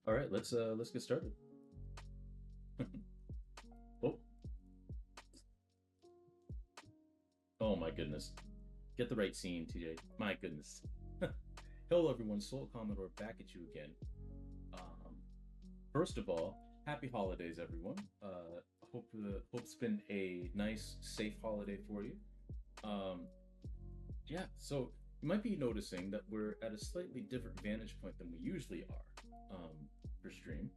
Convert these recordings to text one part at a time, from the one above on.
All right, let's get started. Oh, oh my goodness. Get the right scene, TJ. My goodness. Hello everyone, Soul Commodore back at you again. Um, First of all, happy holidays everyone. Hope it's been a nice, safe holiday for you. Um, yeah, so you might be noticing that we're at a slightly different vantage point than we usually are for stream.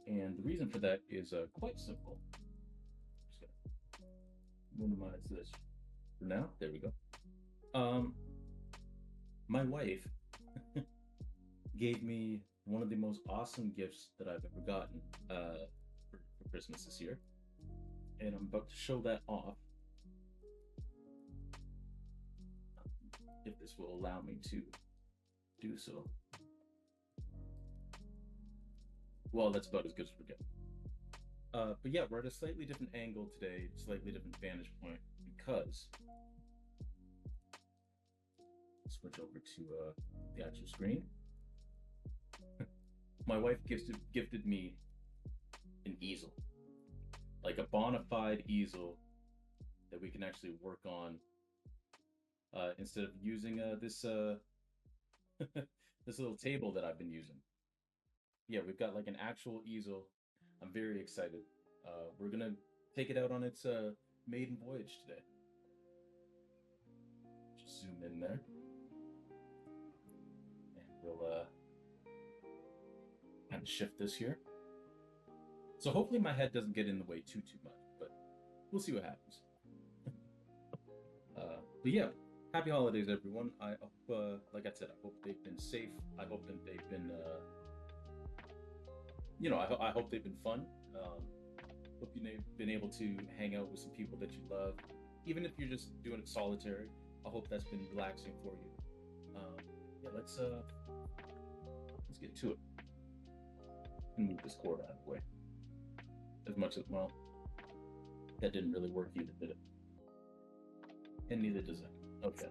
And the reason for that is quite simple. Just gonna minimize this for now. There we go. Um, my wife gave me one of the most awesome gifts that I've ever gotten for Christmas this year, and I'm about to show that off if this will allow me to do so. Well, that's about as good as we get. But yeah, we're at a slightly different angle today, slightly different vantage point because switch over to the actual screen. My wife gifted me an easel, like a bona fide easel that we can actually work on instead of using this this little table that I've been using. Yeah, we've got like an actual easel. I'm very excited. We're gonna take it out on its maiden voyage today. Just zoom in there, and we'll kind of shift this here. So hopefully my head doesn't get in the way too much, but we'll see what happens. But yeah, happy holidays, everyone. I hope, like I said, I hope they've been safe. I hope that they've been, I hope they've been fun. Hope you've been able to hang out with some people that you love, even if you're just doing it solitary. I hope that's been relaxing for you. Yeah, let's get to it and move this cord out of the way. As much as well, that didn't really work either, did it? And neither does it. Okay.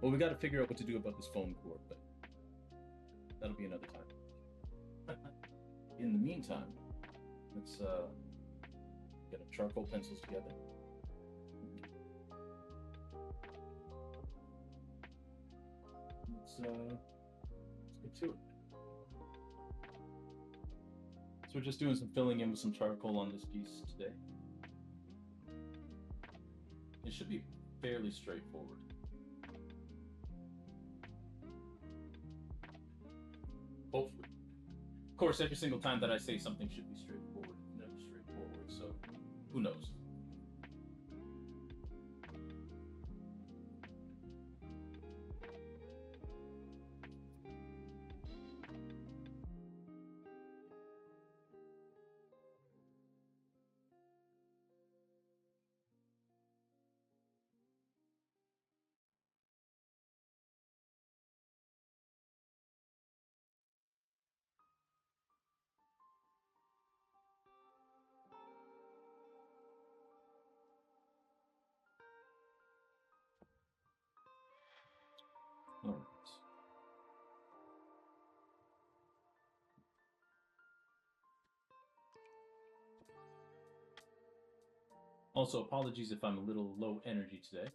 Well, we got to figure out what to do about this phone cord, but that'll be another time. In the meantime, let's get our charcoal pencils together. Let's get to it. So we're just doing some filling in with some charcoal on this piece today. It should be fairly straightforward. Hopefully. Of course, every single time that I say something should be straightforward, it's never straightforward, so who knows? All right. Also, apologies if I'm a little low energy today.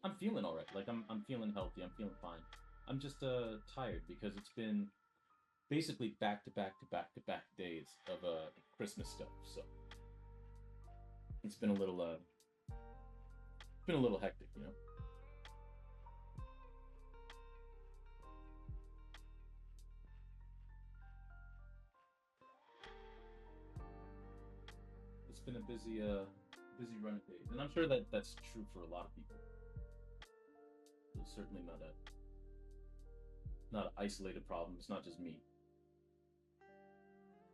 I'm feeling all right. Like I'm feeling healthy. I'm feeling fine. I'm just tired because it's been basically back to back to back to back days of Christmas stuff. So it's been a little hectic, you know. It's been a busy run of days, and I'm sure that that's true for a lot of people. It's certainly not an isolated problem. It's not just me.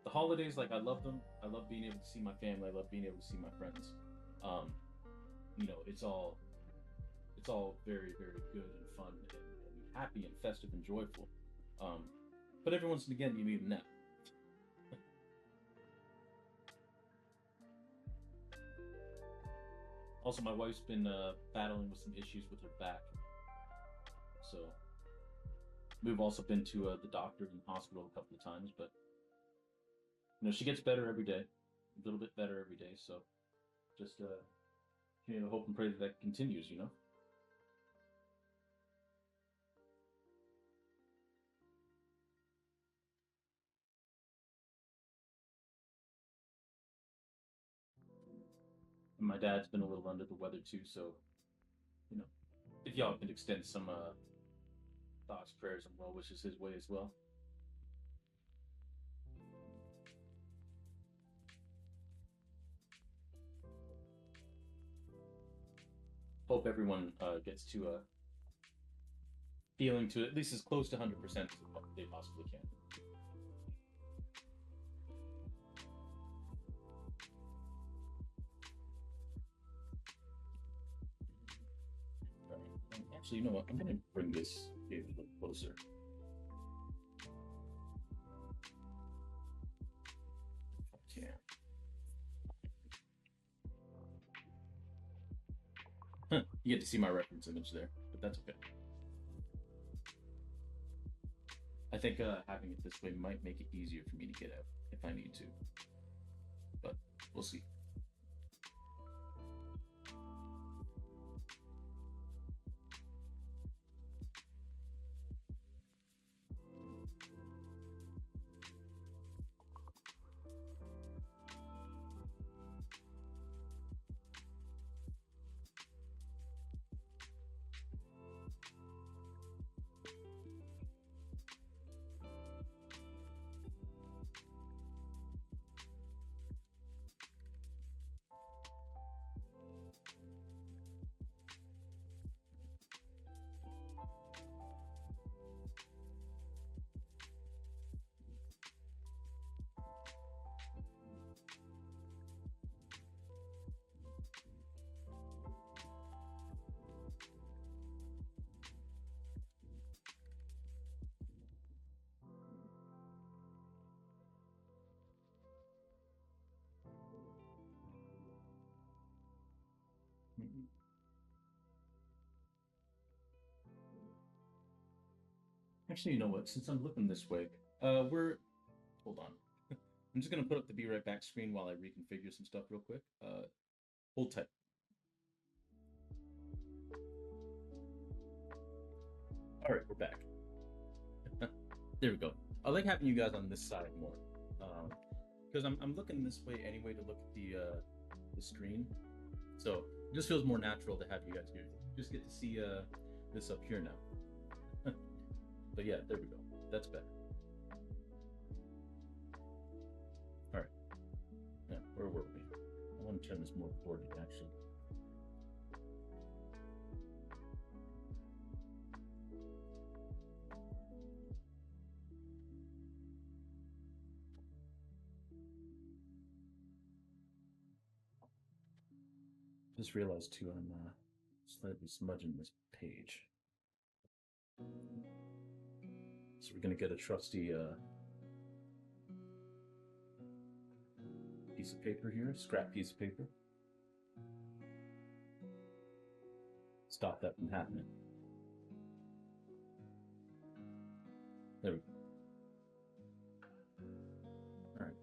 The holidays, like I love them. I love being able to see my family. I love being able to see my friends. Um, it's all very good and fun and happy and festive and joyful. Um, but every once and again, you need a nap. Also, my wife's been battling with some issues with her back, so We've also been to the doctor and hospital a couple of times, but she gets better every day, a little bit better every day. So just hope and pray that that continues. And my dad's been a little under the weather too, so you know, if y'all could extend some thoughts, prayers, and well wishes his way as well. Hope everyone gets to feeling to at least as close to 100% as they possibly can. All right. Actually, you know what? I'm going to bring this a little closer. Yeah. Huh. You get to see my reference image there, but that's okay. I think having it this way might make it easier for me to get out if I need to, but we'll see. Mhm. Actually, you know what? Since I'm looking this way, we're hold on. I'm just gonna put up the be right back screen while I reconfigure some stuff real quick. Hold tight. All right, we're back. There we go. I like having you guys on this side more, because I'm looking this way anyway to look at the screen. So it just feels more natural to have you guys here. Just get to see this up here now. But yeah, there we go. That's better. All right. Yeah, where were we? I want to turn this more recorded actually. Just realized too, I'm slightly smudging this page. So we're gonna get a trusty piece of paper here, scrap piece of paper. Stop that from happening. There we go. All right.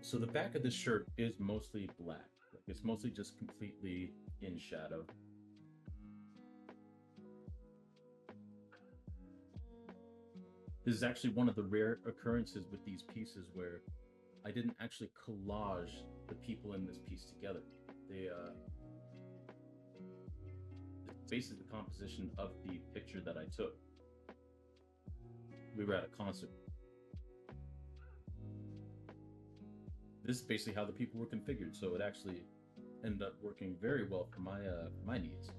So the back of this shirt is mostly black. It's mostly just completely in shadow. This is actually one of the rare occurrences with these pieces where I didn't actually collage the people in this piece together. They it's basically the composition of the picture that I took. We were at a concert. This is basically how the people were configured, so it actually ended up working very well for my needs.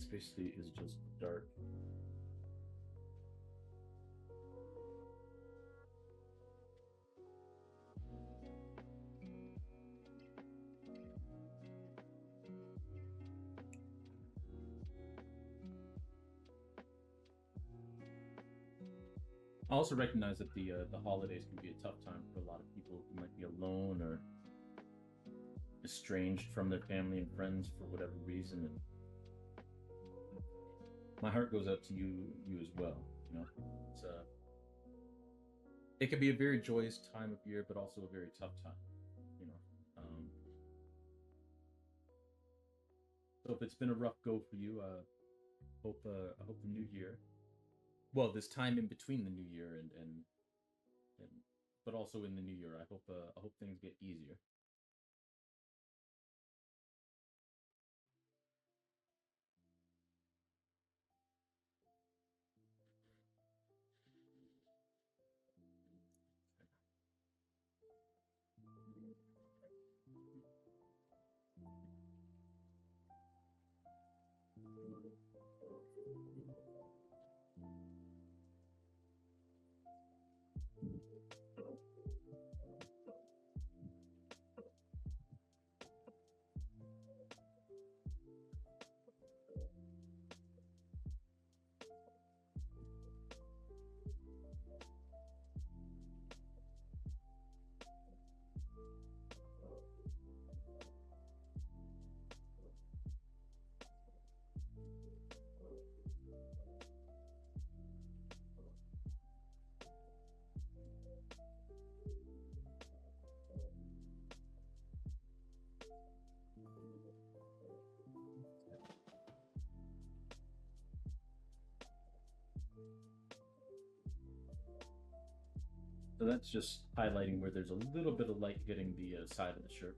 This basically is just dark. I also recognize that the holidays can be a tough time for a lot of people who might be alone or estranged from their family and friends for whatever reason. And my heart goes out to you as well. You know, it's it can be a very joyous time of year, but also a very tough time. You know, so if it's been a rough go for you, I hope the new year, well, this time in between the new year and but also in the new year, I hope things get easier. So that's just highlighting where there's a little bit of light hitting the side of the shirt.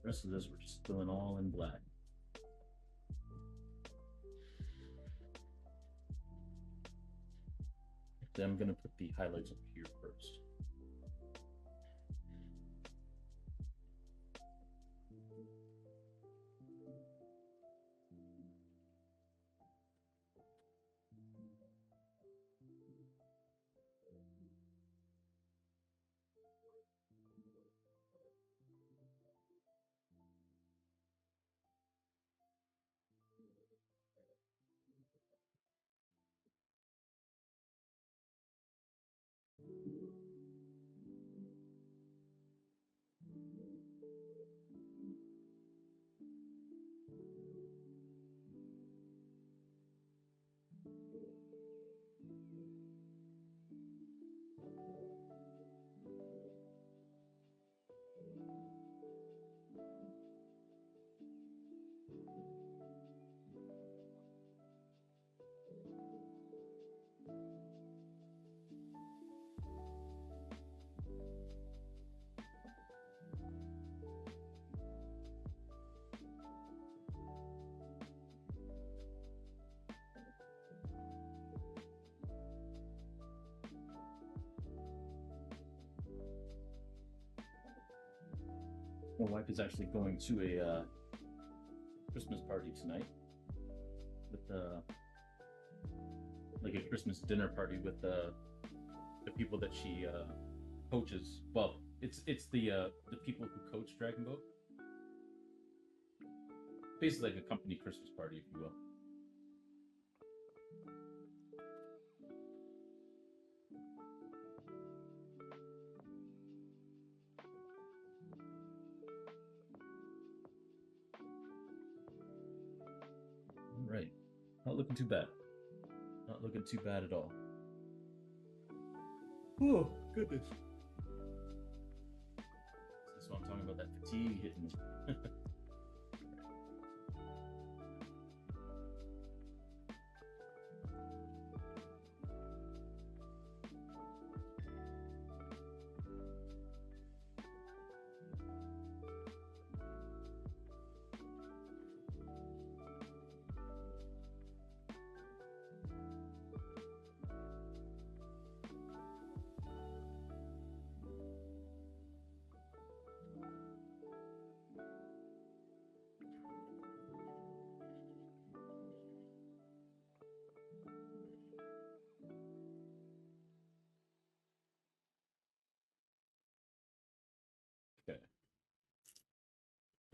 The rest of this we're just filling all in black. Then I'm going to put the highlights up here first. My wife is actually going to a Christmas party tonight with like a Christmas dinner party with the people that she coaches. Well, it's the people who coach Dragon Boat. Basically, like a company Christmas party, if you will. Right, not looking too bad. Not looking too bad at all. Oh goodness. This is what I'm talking about. That fatigue hitting me.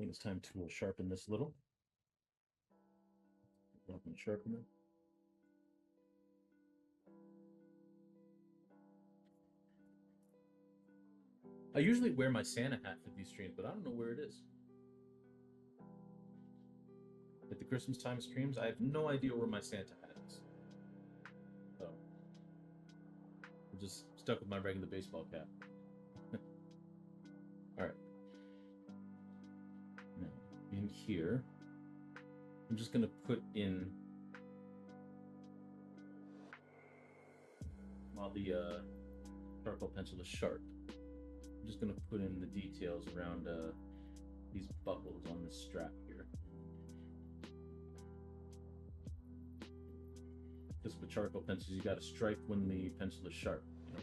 think it's time to sharpen this little. Sharpener. I usually wear my Santa hat for these streams, but I don't know where it is. At the Christmas time streams, I have no idea where my Santa hat is. So I'm just stuck with my regular baseball cap. All right. Now, in here, I'm just gonna put in while the charcoal pencil is sharp. I'm just gonna put in the details around these buckles on this strap here. Because with charcoal pencils, you got to strike when the pencil is sharp. You know?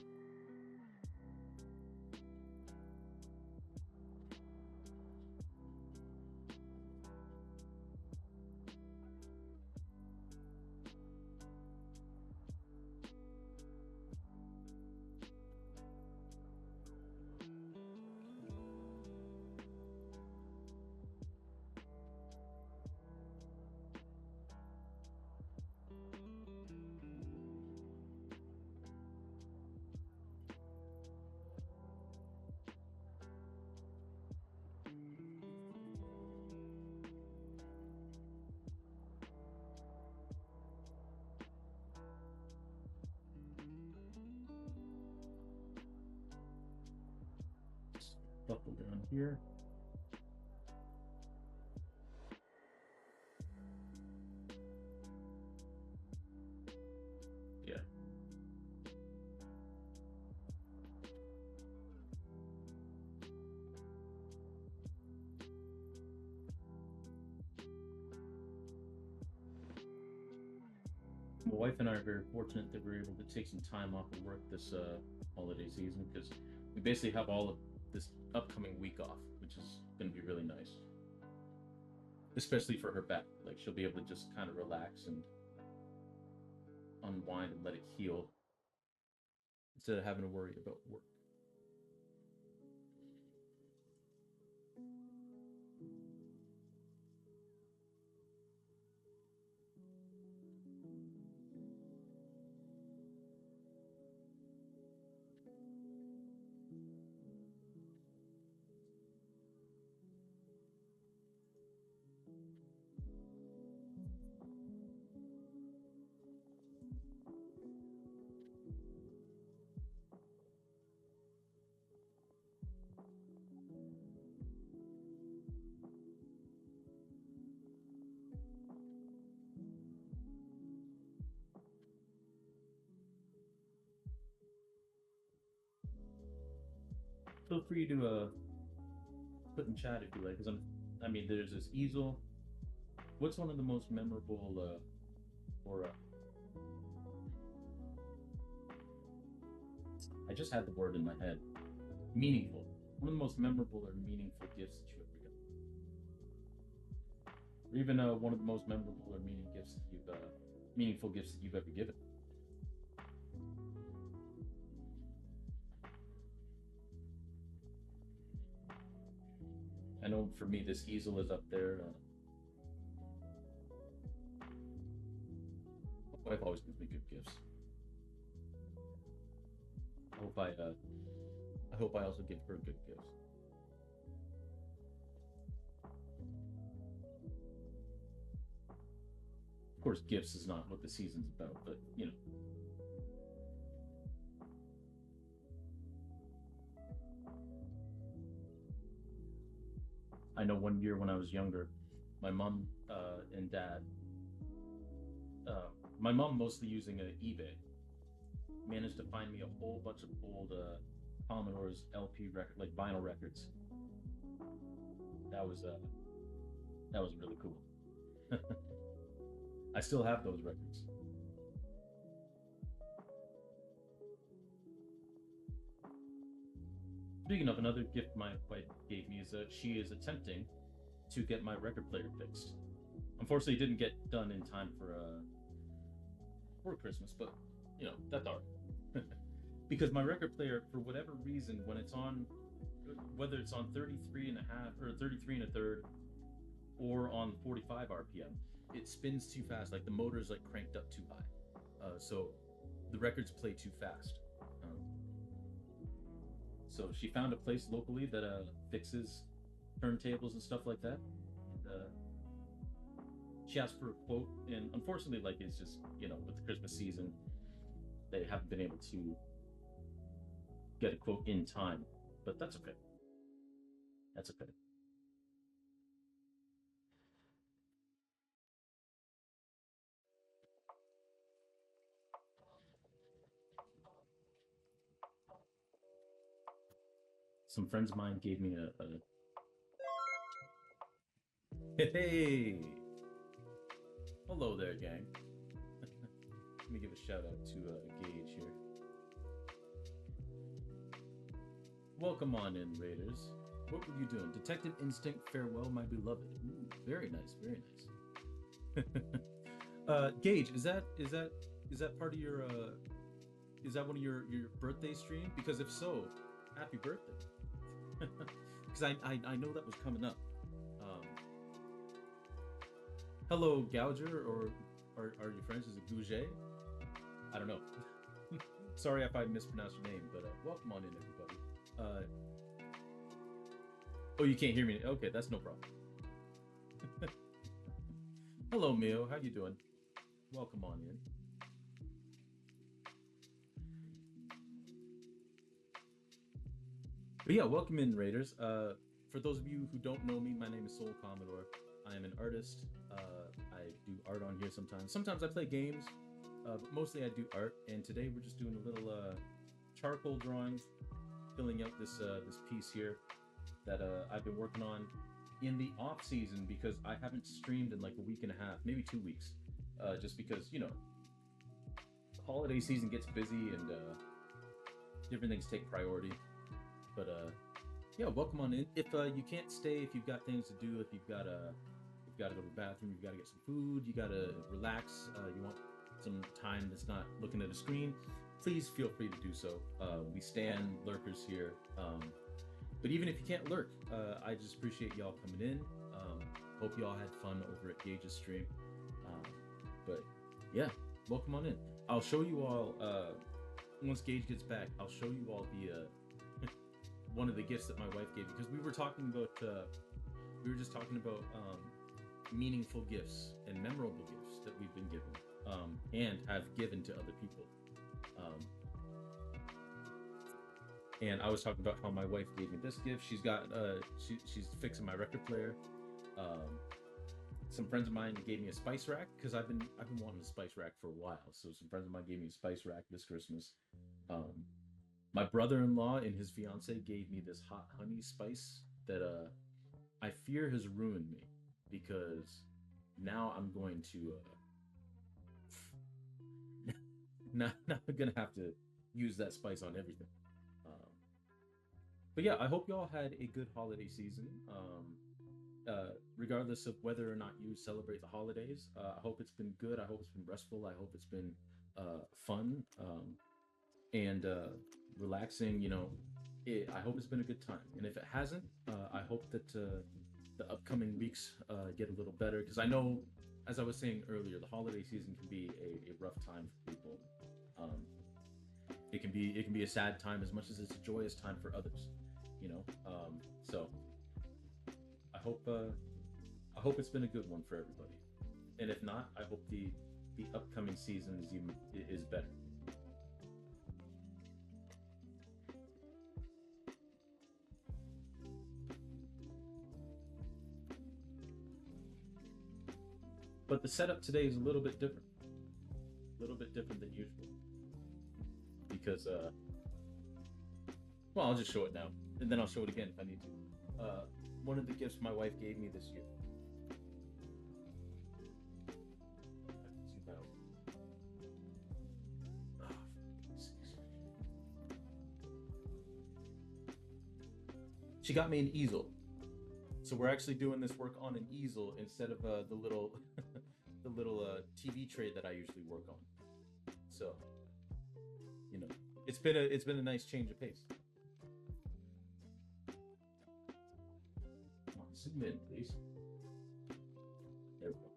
Buckle down here. Yeah. My wife and I are very fortunate that we're able to take some time off of work this holiday season because we basically have all of this upcoming week off, which is going to be really nice. Especially for her back. Like, she'll be able to just kind of relax and unwind and let it heal instead of having to worry about work. Feel free to put in chat if you like, because I mean, there's this easel. What's one of the most memorable, or I just had the word in my head. Meaningful. One of the most memorable or meaningful gifts that you ever got, or even one of the most memorable or meaningful gifts that you've ever given. I know for me, this easel is up there. My wife always gives me good gifts. I hope I also give her good gifts. Of course, gifts is not what the season's about, but you know. I know one year when I was younger, my mom and dad, my mom mostly using eBay, managed to find me a whole bunch of old Commodore's LP record, like vinyl records. That was really cool. I still have those records. Speaking of, another gift my wife gave me is she is attempting to get my record player fixed. Unfortunately, it didn't get done in time for Christmas, but you know, that's all right. Because my record player, for whatever reason, when it's on whether it's on 33 and a half or 33 and a third or on 45 RPM, it spins too fast. Like the motor's like cranked up too high. So the records play too fast. So she found a place locally that fixes turntables and stuff like that. And she asked for a quote, and unfortunately, like it's just with the Christmas season, they haven't been able to get a quote in time. But that's okay. That's okay. Some friends of mine gave me a hey, hello there, gang. Let me give a shout out to Gage here. Welcome on in, Raiders. What were you doing? Detective Instinct, farewell, my beloved. Ooh, very nice, very nice. Gage, is that part of your is that one of your birthday stream? Because if so, happy birthday. Because I know that was coming up. Um, Hello, Gouger, or are you friends? Is it Gouget? I don't know. Sorry if I mispronounced your name, but welcome on in, everybody. Oh, you can't hear me? Okay, that's no problem. Hello, Mio. How you doing? Welcome on in. But yeah, welcome in, Raiders. For those of you who don't know me, my name is Soul Commodore. I am an artist. I do art on here sometimes. Sometimes I play games, but mostly I do art. And today we're just doing a little charcoal drawings, filling out this piece here that I've been working on in the off season because I haven't streamed in like a week and a half, maybe 2 weeks, just because holiday season gets busy and different things take priority. But yeah, welcome on in. If you can't stay, if you've got things to do, if you've got to go to the bathroom, you've got to get some food, you got to relax, you want some time that's not looking at a screen, please feel free to do so. We stand lurkers here. But even if you can't lurk, I just appreciate y'all coming in. Hope y'all had fun over at Gage's stream. But yeah, welcome on in. I'll show you all, once Gage gets back, I'll show you all the one of the gifts that my wife gave me, because we were just talking about meaningful gifts and memorable gifts that we've been given and have given to other people. And I was talking about how my wife gave me this gift. She's got she's fixing my record player. Some friends of mine gave me a spice rack because I've been wanting a spice rack for a while. So some friends of mine gave me a spice rack this Christmas. My brother-in-law and his fiance gave me this hot honey spice that I fear has ruined me, because now I'm going to now I'm gonna have to use that spice on everything. But yeah, I hope y'all had a good holiday season. Regardless of whether or not you celebrate the holidays, I hope it's been good. I hope it's been restful. I hope it's been fun and relaxing. I hope it's been a good time. And if it hasn't, I hope that the upcoming weeks get a little better, because I know, as I was saying earlier, the holiday season can be a rough time for people. It can be a sad time as much as it's a joyous time for others. So I hope it's been a good one for everybody. And if not, I hope the upcoming season is better. But the setup today is a little bit different than usual, because well, I'll just show it now, and then I'll show it again if I need to. One of the gifts my wife gave me this year. She got me an easel. So we're actually doing this work on an easel instead of the little the little TV tray that I usually work on. So, it's been a nice change of pace. zoom in, please. There we go.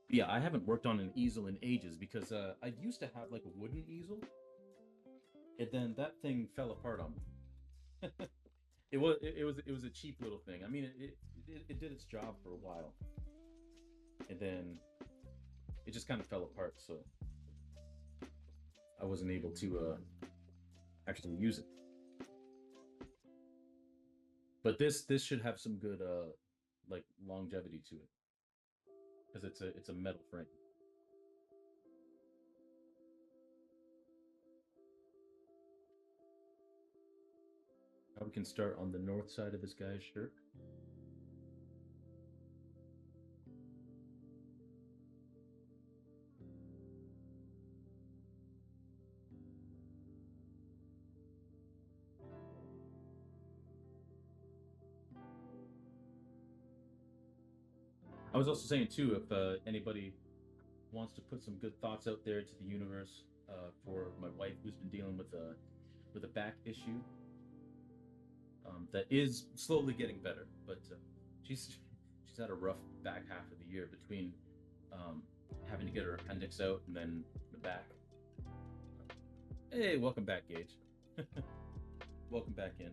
Yeah, I haven't worked on an easel in ages because I used to have like a wooden easel, and then that thing fell apart on me. It was a cheap little thing. I mean, it did its job for a while, and then it just kind of fell apart. So I wasn't able to actually use it. But this should have some good like longevity to it because it's a metal frame. Now we can start on the north side of this guy's shirt. I was also saying too, if anybody wants to put some good thoughts out there to the universe for my wife who's been dealing with a back issue that is slowly getting better, but she's had a rough back half of the year between um, having to get her appendix out and then the back. Hey, welcome back, Gage. Welcome back in.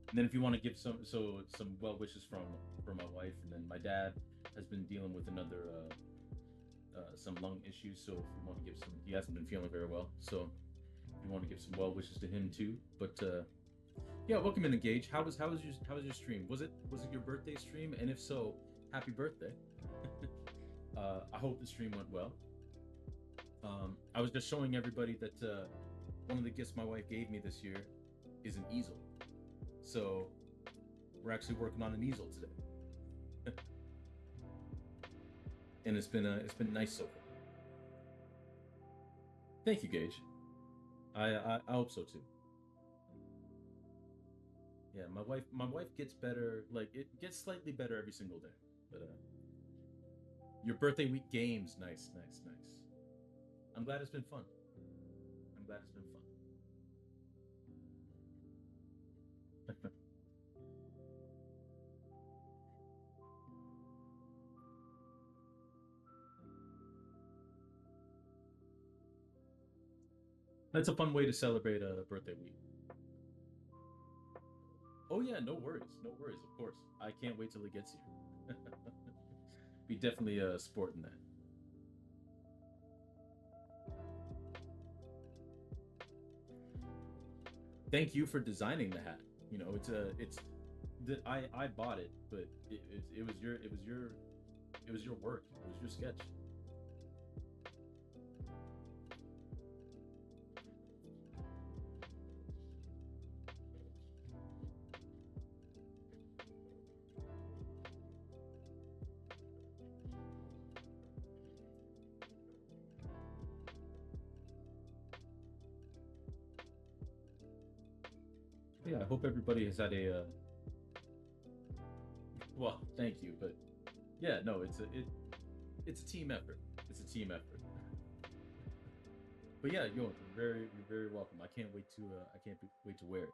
And then if you want to give some well wishes from my wife, and then my dad has been dealing with another some lung issues. So if you want to give some, he hasn't been feeling very well. So if you want to give some well wishes to him too. But yeah, welcome in, Engage. How was your stream? Was it your birthday stream? And if so, happy birthday. I hope the stream went well. I was just showing everybody that one of the gifts my wife gave me this year is an easel. So we're actually working on an easel today, and it's been nice so far. Thank you, Gage. I hope so too. Yeah, my wife gets better. Like it gets slightly better every single day. But your birthday week games, nice, nice, nice. I'm glad it's been fun. I'm glad it's been fun. That's a fun way to celebrate a birthday week. Oh yeah, no worries, no worries. Of course, I can't wait till it gets here. Be definitely sporting that. Thank you for designing the hat. You know, it's I bought it, but it was your work. It was your sketch. Yeah, I hope everybody has had a well, thank you, but yeah, no, it's a team effort. It's a team effort. But yeah, you're very welcome. I can't wait to wear it.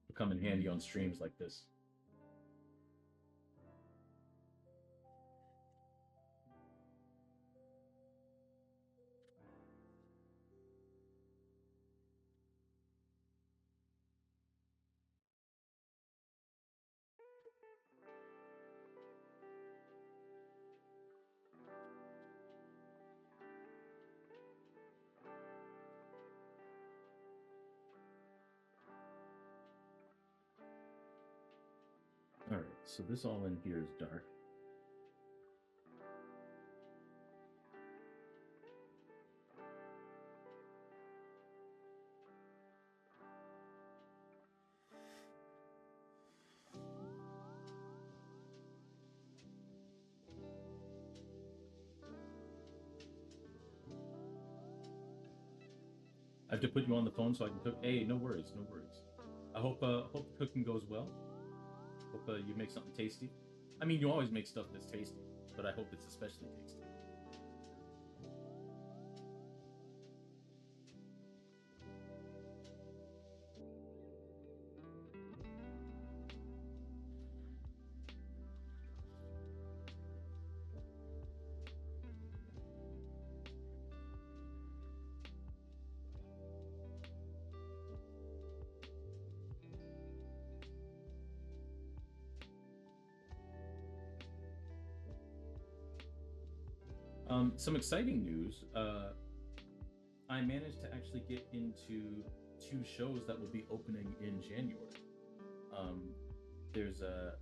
It'll come in handy on streams like this. All right, so this all in here is dark. I have to put you on the phone so I can cook. Hey, no worries, no worries. I hope the cooking goes well. Hope you make something tasty. I mean, you always make stuff that's tasty, but I hope it's especially tasty. Some exciting news. I managed to actually get into two shows that will be opening in January. Um, there's a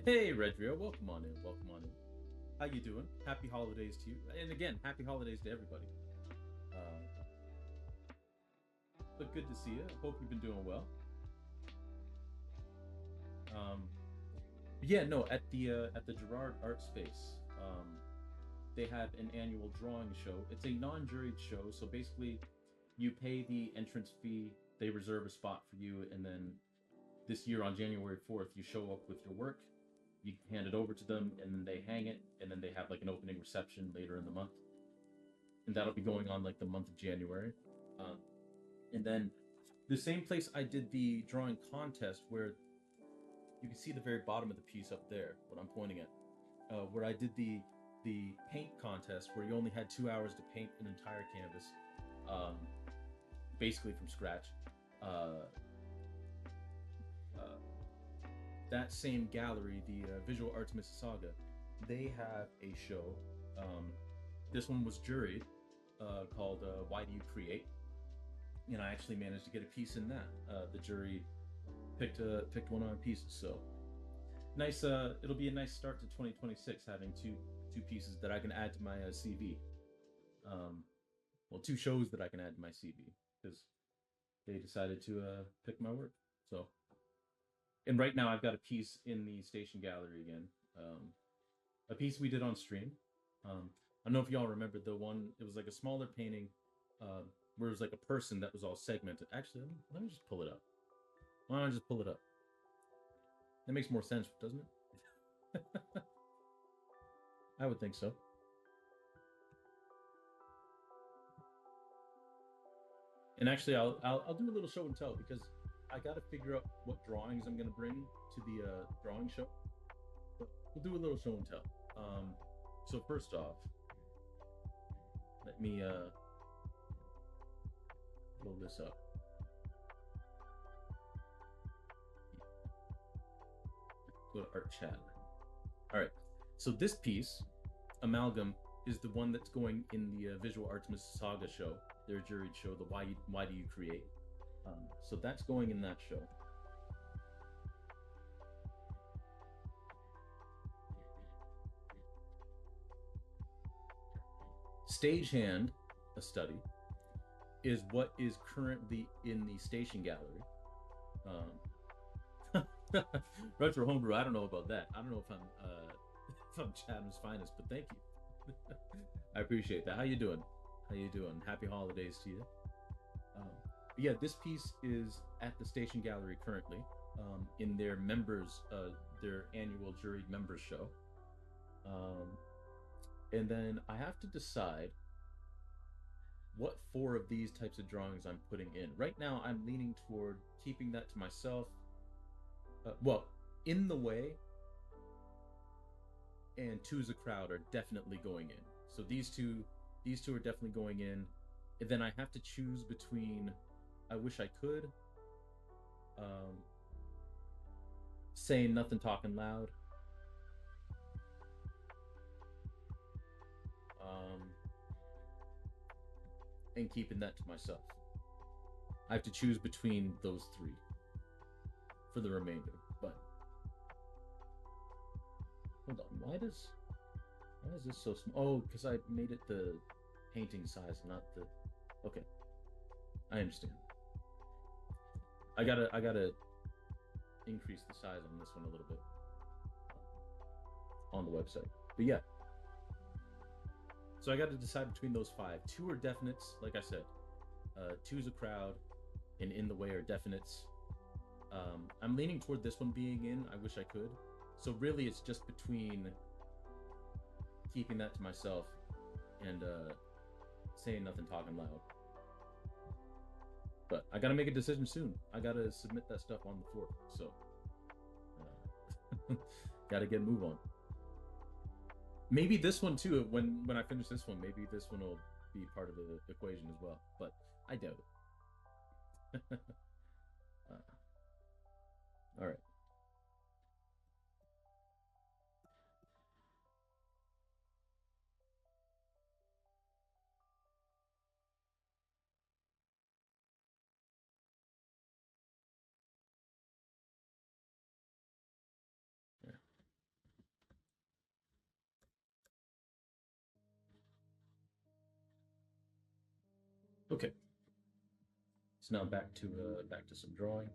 Hey Redrio, welcome on in, welcome on in. How you doing? Happy holidays to you, and again, happy holidays to everybody. Uh, but good to see you. Hope you've been doing well. Um, yeah, no, at the Gerard Art Space, they have an annual drawing show. It's a non-juried show, so basically, you pay the entrance fee. They reserve a spot for you, and then this year on January 4th, you show up with your work, you hand it over to them, and then they hang it, and then they have like an opening reception later in the month, and that'll be going on like the month of January. Um, and then the same place I did the drawing contest, where you can see the very bottom of the piece up there, what I'm pointing at, where I did the paint contest, where you only had 2 hours to paint an entire canvas, um, basically from scratch. Uh, uh, that same gallery, the Visual Arts Mississauga, they have a show. Um, this one was juried, called "Why Do You Create?" and I actually managed to get a piece in that. The jury picked one of my pieces, so nice. It'll be a nice start to 2026 having two pieces that I can add to my CV. Um, well, two shows that I can add to my CV because they decided to pick my work. So, and right now I've got a piece in the station gallery again. A piece we did on stream. I don't know if y'all remember the one. It was like a smaller painting, uh, where it was like a person that was all segmented. Actually, let me just pull it up. Why don't I just pull it up? That makes more sense, doesn't it? I would think so. And actually, I'll do a little show and tell because I got to figure out what drawings I'm gonna bring to the drawing show. But we'll do a little show and tell. So first off, let me pull this up. Go to art chat. All right. So this piece, Amalgam, is the one that's going in the Visual Arts Mississauga show, their juried show, the Why Do You Create? So that's going in that show. Stagehand, a study, is what is currently in the station gallery. Retro Homebrew, I don't know about that. I don't know if I'm if I'm Chatham's finest, but thank you. I appreciate that. How you doing? How you doing? Happy holidays to you. Yeah, this piece is at the Station Gallery currently, in their members, their annual juried members show. Um, and then I have to decide what four of these types of drawings I'm putting in. Right now, I'm leaning toward keeping that to myself. Well, in the way and two's a crowd are definitely going in. So these two are definitely going in. And then I have to choose between I wish I could, um, saying nothing, talking loud, um, and keeping that to myself. I have to choose between those three for the remainder. But hold on, why is this so small? Oh, because I made it the painting size, not the. Okay, I understand. I gotta increase the size on this one a little bit on the website. But yeah, so I got to decide between those five. Two are definites, like I said. Two's a crowd, and in the way are definites. I'm leaning toward this one being in. I wish I could. So really, it's just between keeping that to myself and saying nothing, talking loud. But I gotta make a decision soon. I gotta submit that stuff on the 4th. So gotta get a move on. Maybe this one too. When I finish this one, maybe this one will be part of the equation as well. But I doubt it. All right. So now back to some drawing.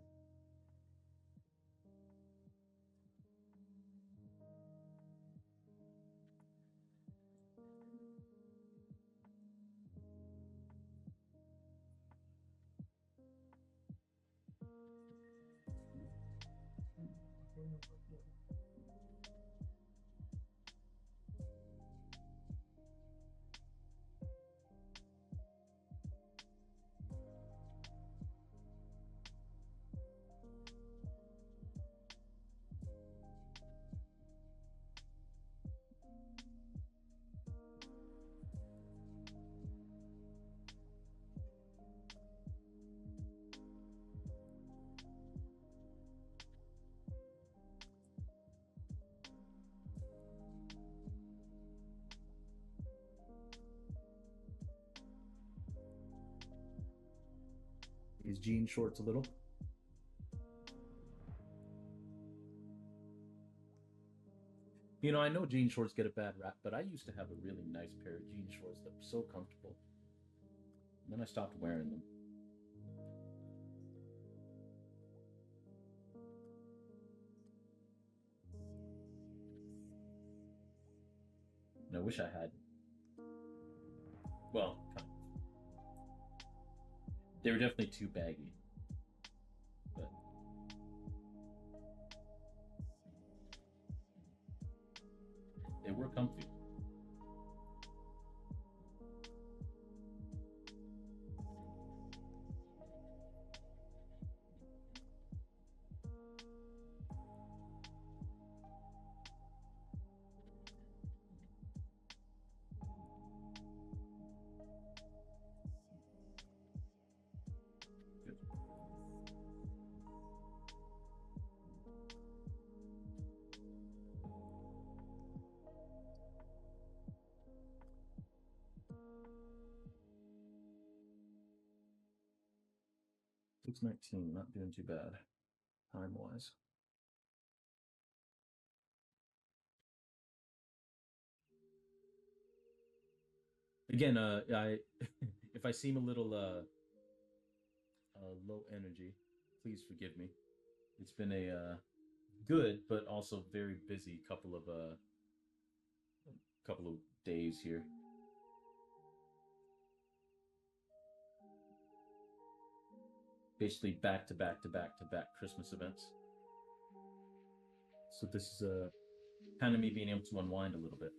These jean shorts a little. You know, I know jean shorts get a bad rap, but I used to have a really nice pair of jean shorts that were so comfortable. And then I stopped wearing them. And I wish I had. Well, they were definitely too baggy. But they were comfy. Good. Six 19, not doing too bad time wise. Again, I if I seem a little low energy, please forgive me. It's been a good but also very busy couple of days here. Basically back to back to back to back Christmas events. So this is kind of me being able to unwind a little bit.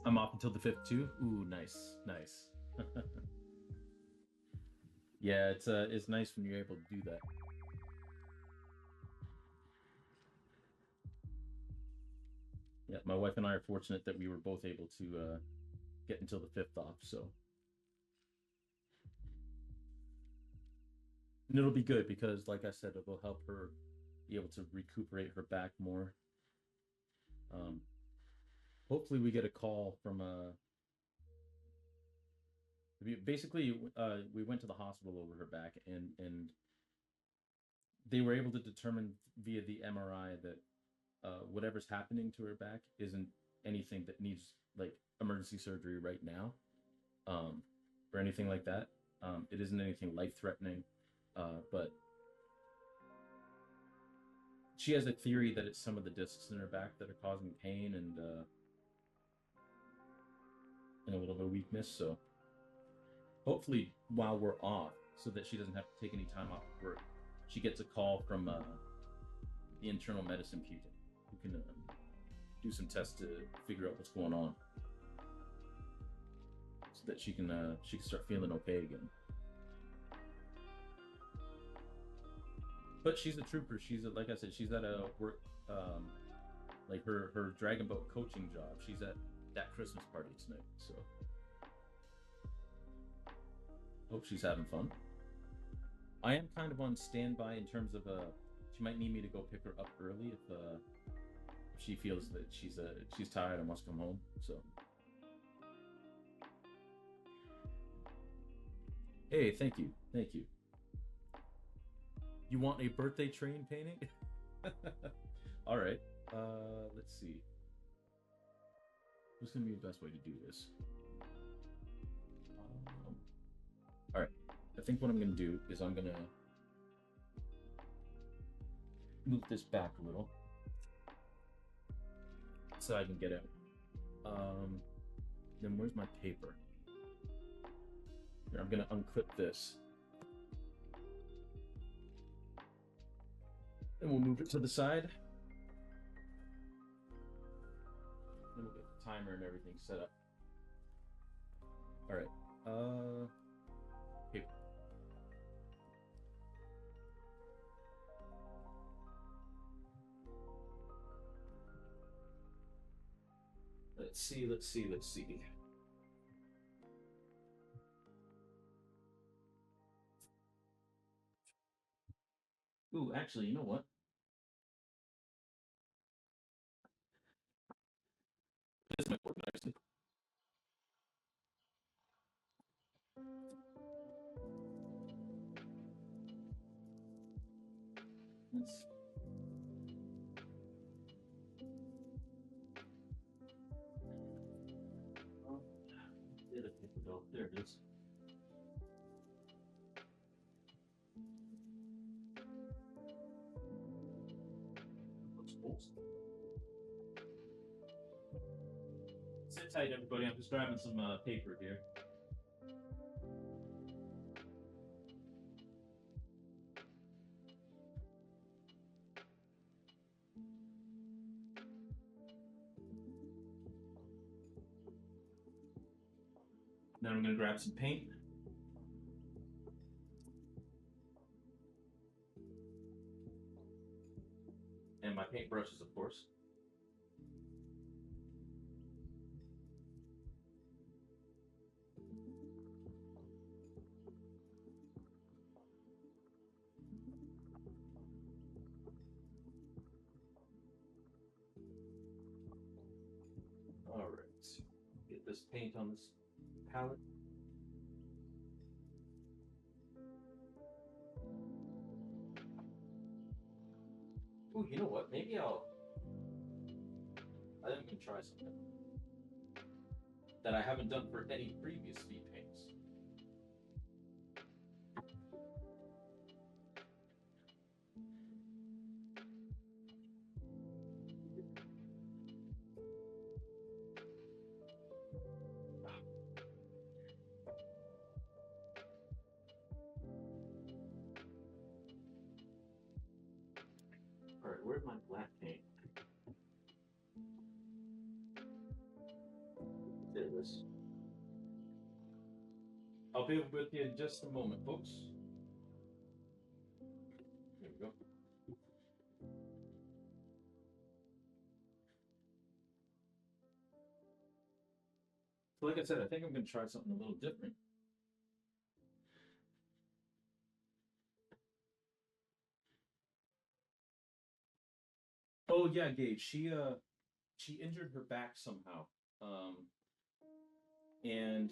I'm off until the 5th too. Ooh, nice, nice. Yeah, it's nice when you're able to do that. Yeah, my wife and I are fortunate that we were both able to get until the 5th off. So, and it'll be good because, like I said, it will help her be able to recuperate her back more. Um, Hopefully, we get a call from basically we went to the hospital over her back, and they were able to determine via the MRI that whatever's happening to her back isn't anything that needs like emergency surgery right now, um, or anything like that. It isn't anything life threatening, but she has a theory that it's some of the discs in her back that are causing pain and a little bit of weakness. So hopefully, while we're off, so that she doesn't have to take any time off of work, she gets a call from the internal medicine people who can do some tests to figure out what's going on, so that she can start feeling okay again. But she's a trooper. She's a, like I said, she's at a work, like her dragon boat coaching job. She's at that Christmas party tonight, so hope she's having fun. I am kind of on standby in terms of she might need me to go pick her up early if she feels that she's tired and wants to come home. So hey, thank you, thank you. You want a birthday train painting? All right. Let's see. What's gonna be the best way to do this? All right. I think what I'm gonna do is I'm gonna move this back a little so I can get it. Then where's my paper? Here, I'm gonna unclip this. And we'll move it to the side. Then we'll get the timer and everything set up. All right. Paper. Let's see. Ooh, actually, you know what? This might work nicely. Let's... Where did the paper go? There it is. Sit tight, everybody. I'm just grabbing some paper here. Then I'm going to grab some paint. And my paintbrushes, of course. All right. Get this paint on this palette. Ooh, you know what? Maybe I think I'm gonna try something that I haven't done for any previous speed paints. All right, where's my black paint? There it is. I'll be with you in just a moment, folks. There we go. So like I said, I think I'm going to try something a little different. Oh yeah, Gage. She injured her back somehow, and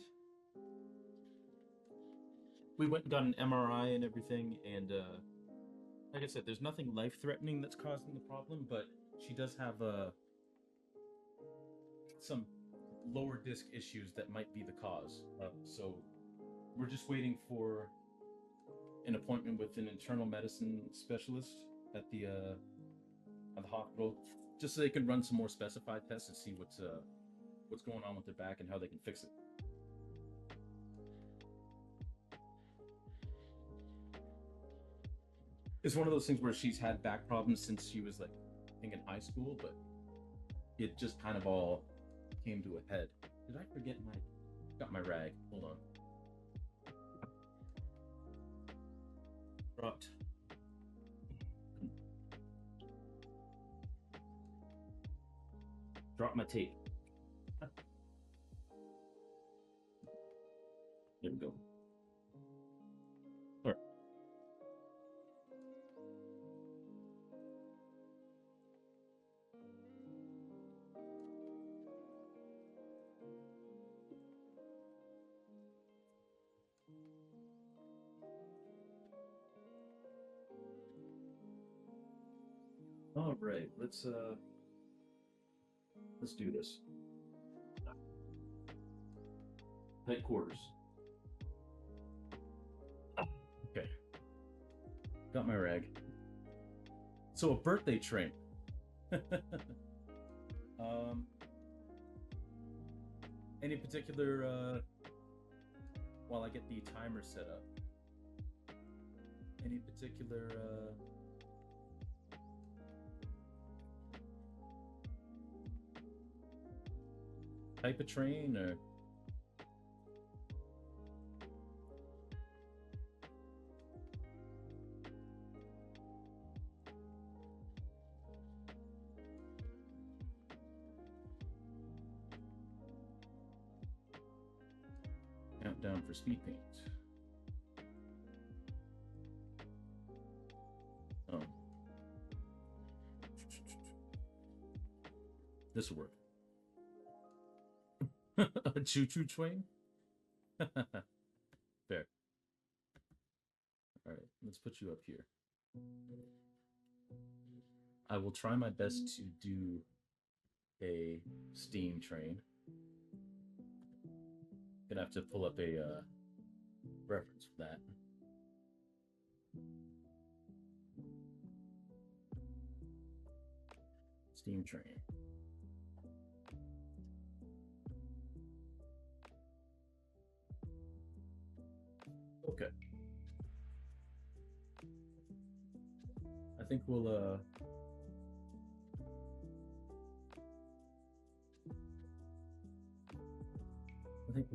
we went and got an MRI and everything. And like I said, there's nothing life-threatening that's causing the problem, but she does have some lower disc issues that might be the cause. So we're just waiting for an appointment with an internal medicine specialist at the hospital, just so they can run some more specified tests and see what's going on with their back and how they can fix it. It's one of those things where she's had back problems since she was like, I think in high school, but it just kind of all came to a head. Did I forget my? Got my rag. Hold on. Dropped. Dropped my tape. There we go. All right. All right. Let's do this. Tight quarters. Okay. Got my rag. So a birthday train. Any particular while I get the timer set up? Any particular type of train or countdown for speed paint? Oh, this will work. A choo-choo train? Fair. All right, let's put you up here. I will try my best to do a steam train. Gonna have to pull up a reference for that. Steam train. Okay. I think we'll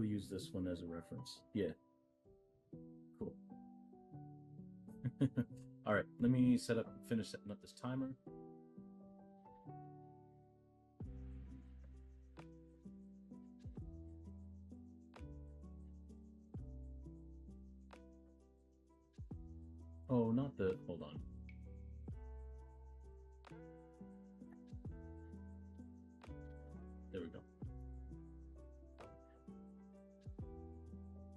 use this one as a reference. Yeah. Cool. All right, let me finish setting up this timer. Oh, not the, hold on. There we go.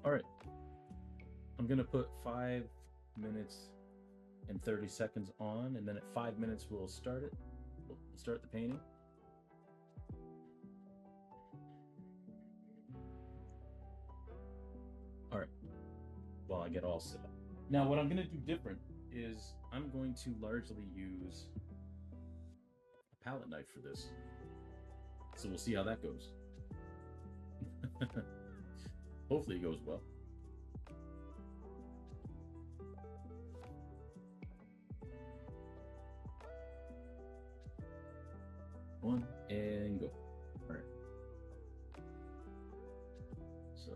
All right. I'm gonna put 5 minutes and 30 seconds on, and then at 5 minutes we'll start it. We'll start the painting. All right. While I get all set up. Now, what I'm gonna do different is I'm going to largely use a palette knife for this. So we'll see how that goes. Hopefully it goes well. One and go. All right. So.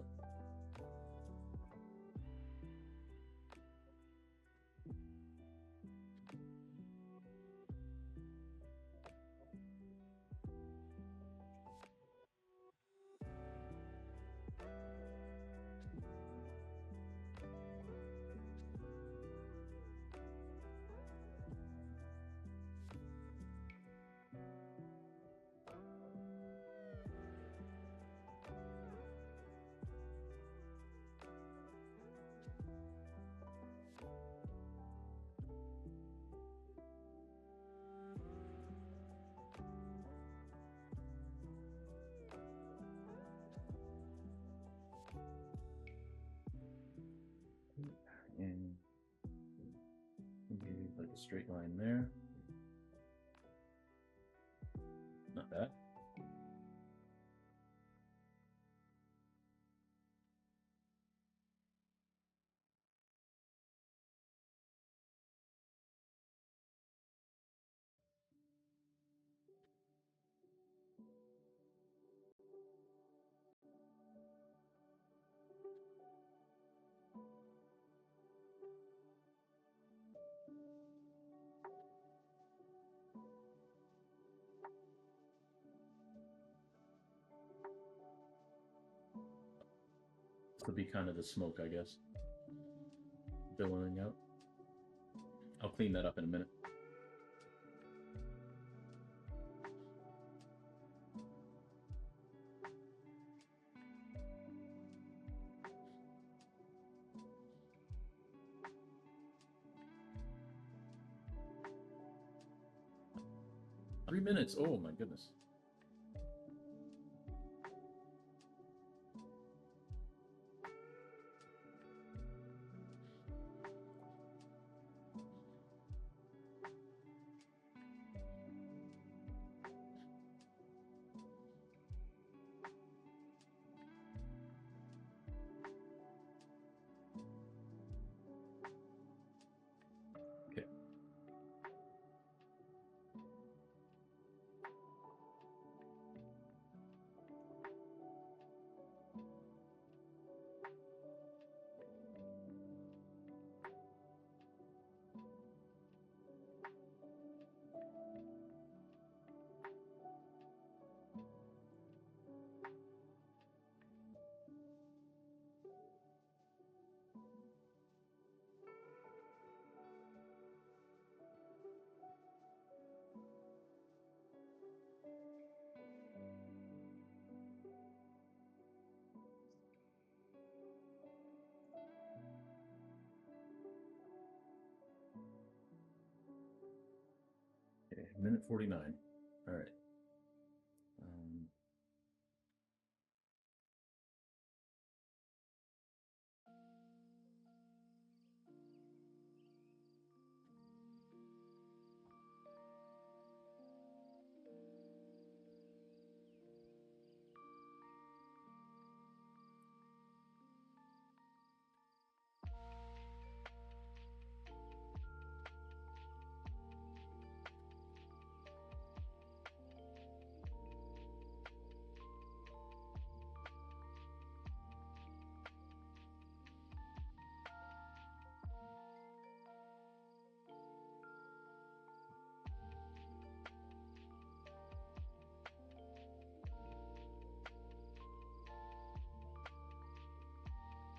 And maybe like a straight line there. Not bad. would be kind of the smoke, I guess. Billowing out. I'll clean that up in a minute. Three minutes. Oh my goodness. Okay, minute 49. All right.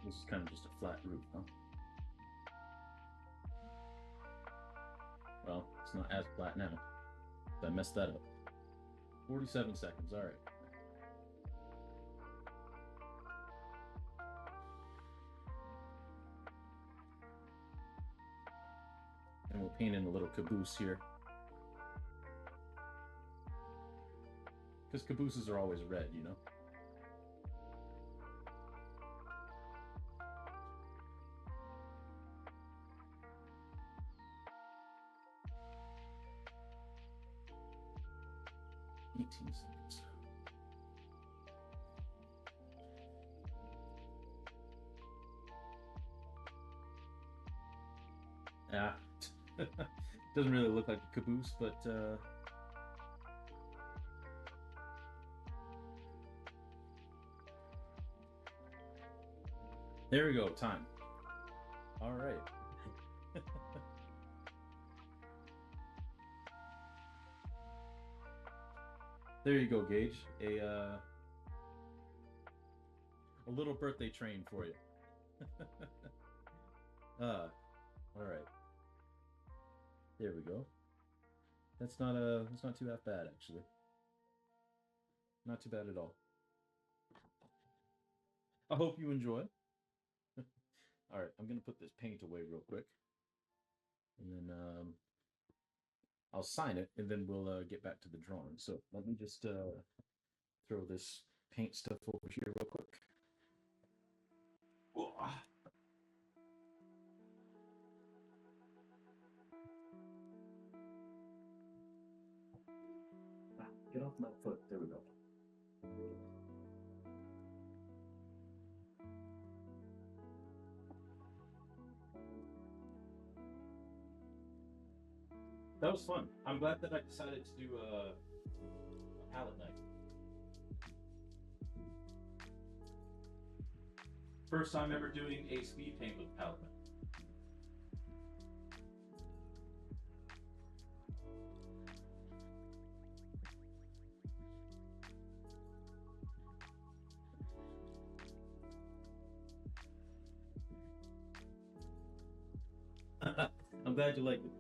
This is kind of just a flat roof, huh? Well, it's not as flat now. I messed that up. 47 seconds, all right. And we'll paint in a little caboose here. Because cabooses are always red, you know? Seconds. Yeah, doesn't really look like a caboose, but there we go. Time. All right. There you go, Gage. A little birthday train for you. All right. There we go. That's not too half bad, actually. Not too bad at all. I hope you enjoy. All right, I'm gonna put this paint away real quick, and then I'll sign it, and then we'll get back to the drawing. So let me just throw this paint stuff over here real quick. Whoa. Get off my foot. There we go. That was fun. I'm glad that I decided to do a palette knife. First time ever doing a speed paint with a palette knife. glad you like it.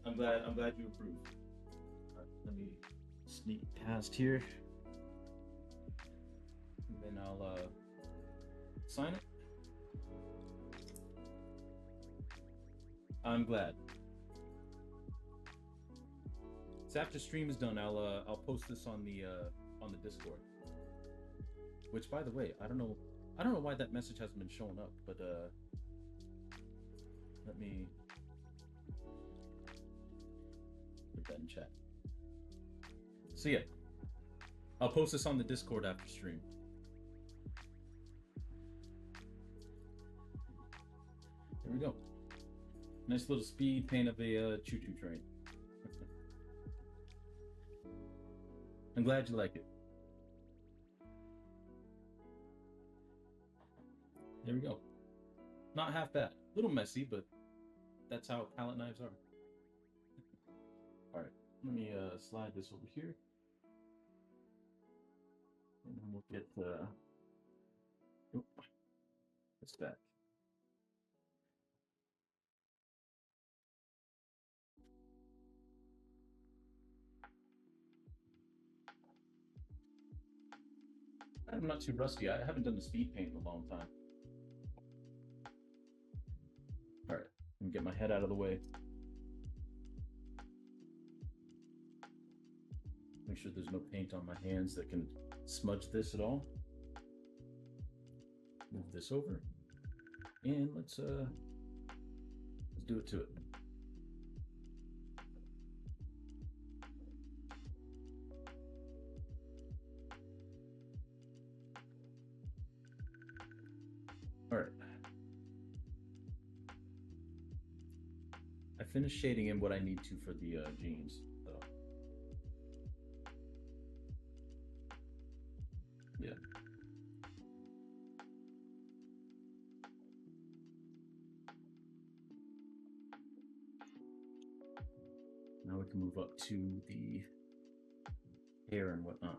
I'm glad you approve. All right, let me sneak past here, and then I'll sign it. I'm glad. So after stream is done, I'll post this on the Discord. Which, by the way, I don't know why that message hasn't been showing up, but let me put that in chat. So yeah, I'll post this on the Discord after stream. There we go. Nice little speed paint of a choo-choo train. I'm glad you like it. There we go. Not half bad. A little messy, but that's how palette knives are. All right, let me slide this over here, and then we'll get this back. I'm not too rusty. I haven't done the speed paint in a long time. All right, let me get my head out of the way. Make sure there's no paint on my hands that can smudge this at all. Move this over, and let's do it to it. All right. I finished shading in what I need to for the jeans, though. Yeah. Now we can move up to the hair and whatnot.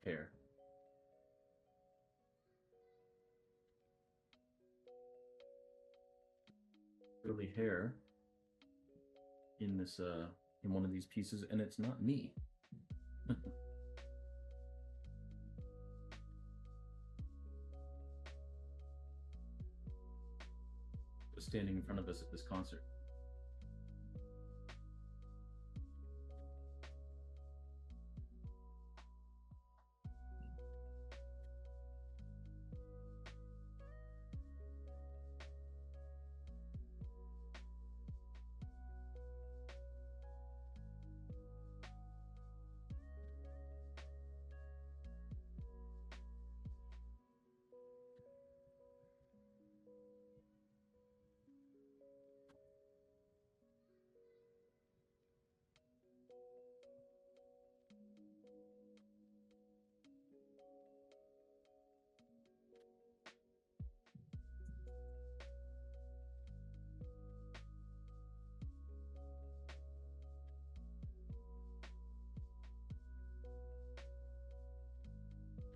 Hair. Curly hair in this in one of these pieces, and it's not me. Standing in front of us at this concert.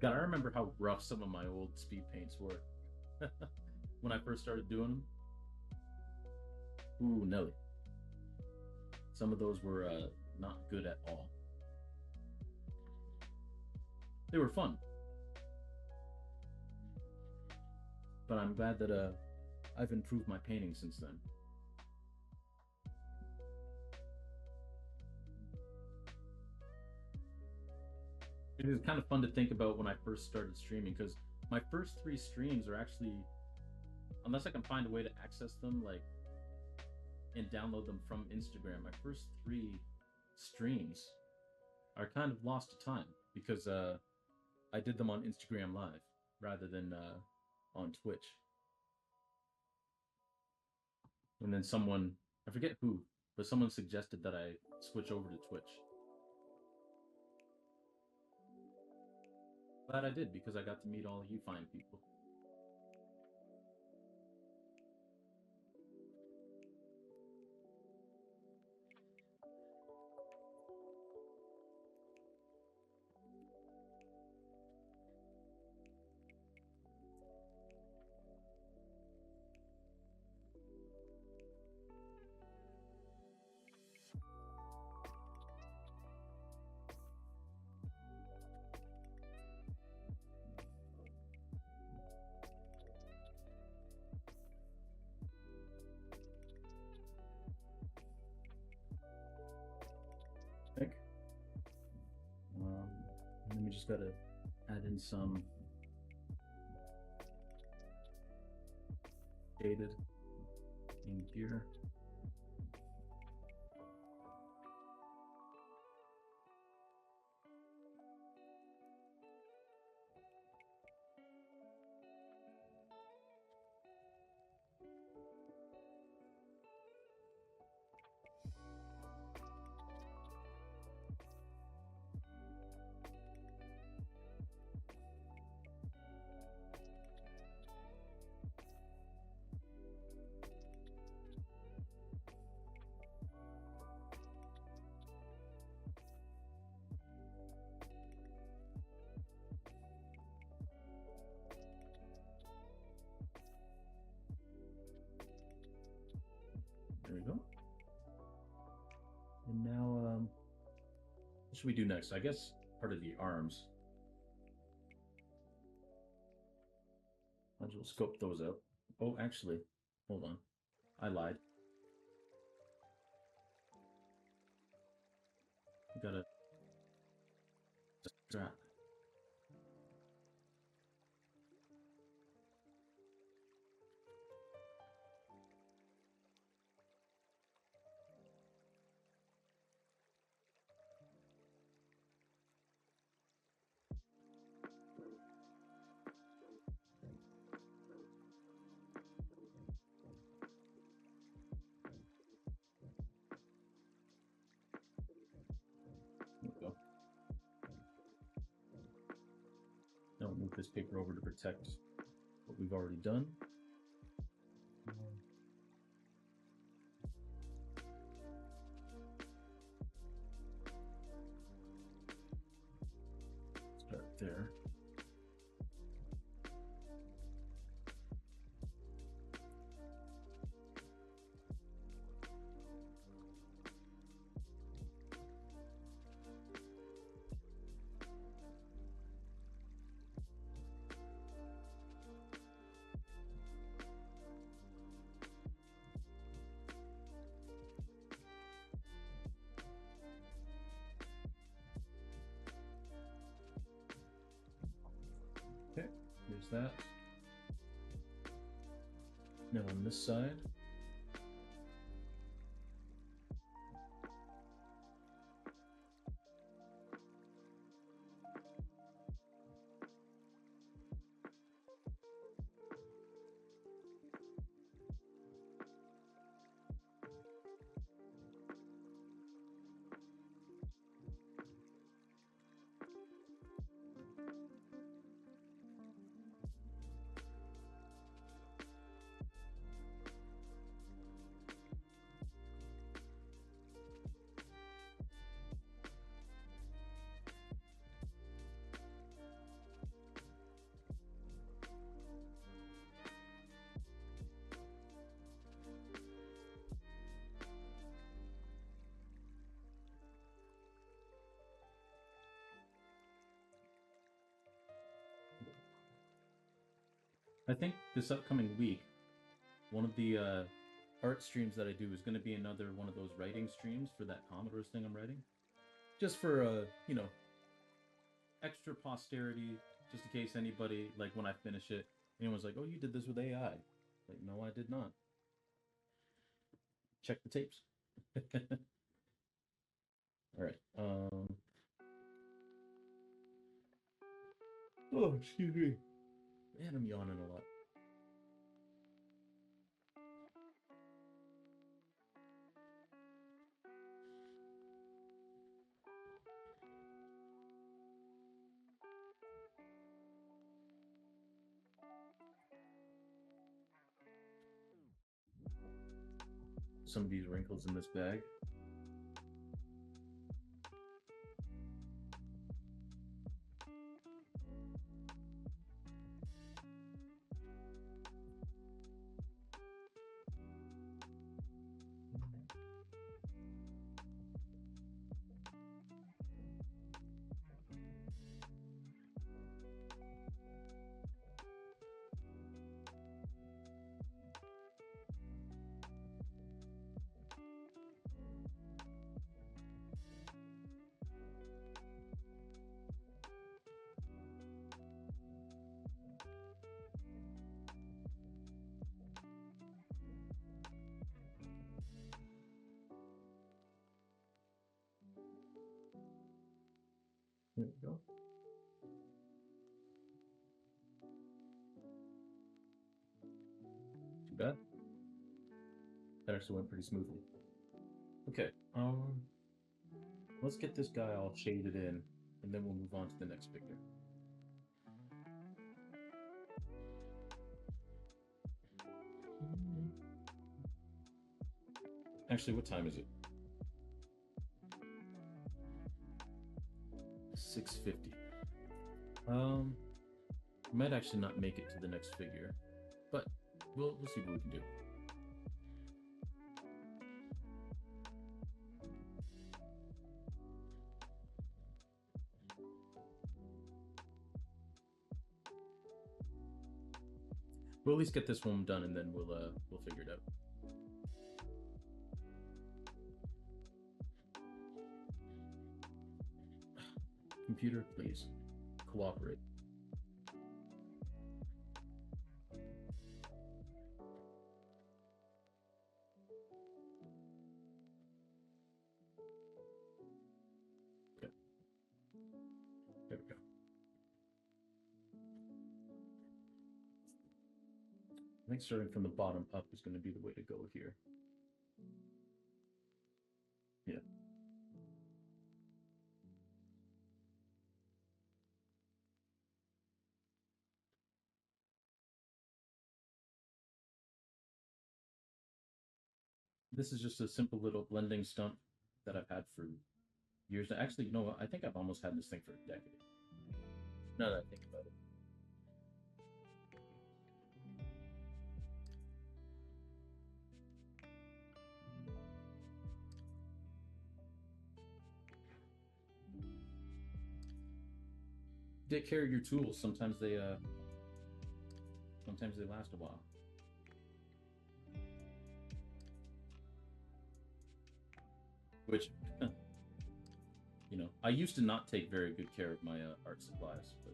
God, I remember how rough some of my old speed paints were when I first started doing them. Ooh, Nelly. Some of those were not good at all. They were fun, but I'm glad that I've improved my painting since then. It is kind of fun to think about when I first started streaming, because my first 3 streams are actually, unless I can find a way to access them, like, and download them from Instagram, my first 3 streams are kind of lost to time, because I did them on Instagram Live rather than on Twitch. And then someone, I forget who, but someone suggested that I switch over to Twitch. Glad I did, because I got to meet all you fine people. Think. And then we just gotta add in some shaded in here. There we go. And now, what should we do next? I guess part of the arms. Might as well scope those out. Oh, actually, hold on. I lied. We gotta strap. There we go. Now we'll move this paper over to protect what we've already done. Start there. Okay, there's that. Now on this side, I think this upcoming week, one of the art streams that I do is going to be another one of those writing streams for that Commodores thing I'm writing. Just for, you know, extra posterity, just in case anybody, like when I finish it, anyone's like, oh, you did this with AI. Like, no, I did not. Check the tapes. All right. Oh, excuse me. Man, I'm yawning a lot. some of these wrinkles in this bag. There we go. Too bad. That actually went pretty smoothly. Okay, let's get this guy all shaded in, and then we'll move on to the next figure. Actually, what time is it? 6:50. Might actually not make it to the next figure, but we'll see what we can do. We'll at least get this one done, and then we'll figure it out. Computer, please cooperate. Okay. There we go. I think starting from the bottom up is going to be the way to go here. Yeah. This is just a simple little blending stunt that I've had for years. Actually, you know what? I think I've almost had this thing for a decade. Now that I think about it. Take care of your tools. Sometimes they last a while. Which, you know, I used to not take very good care of my art supplies, but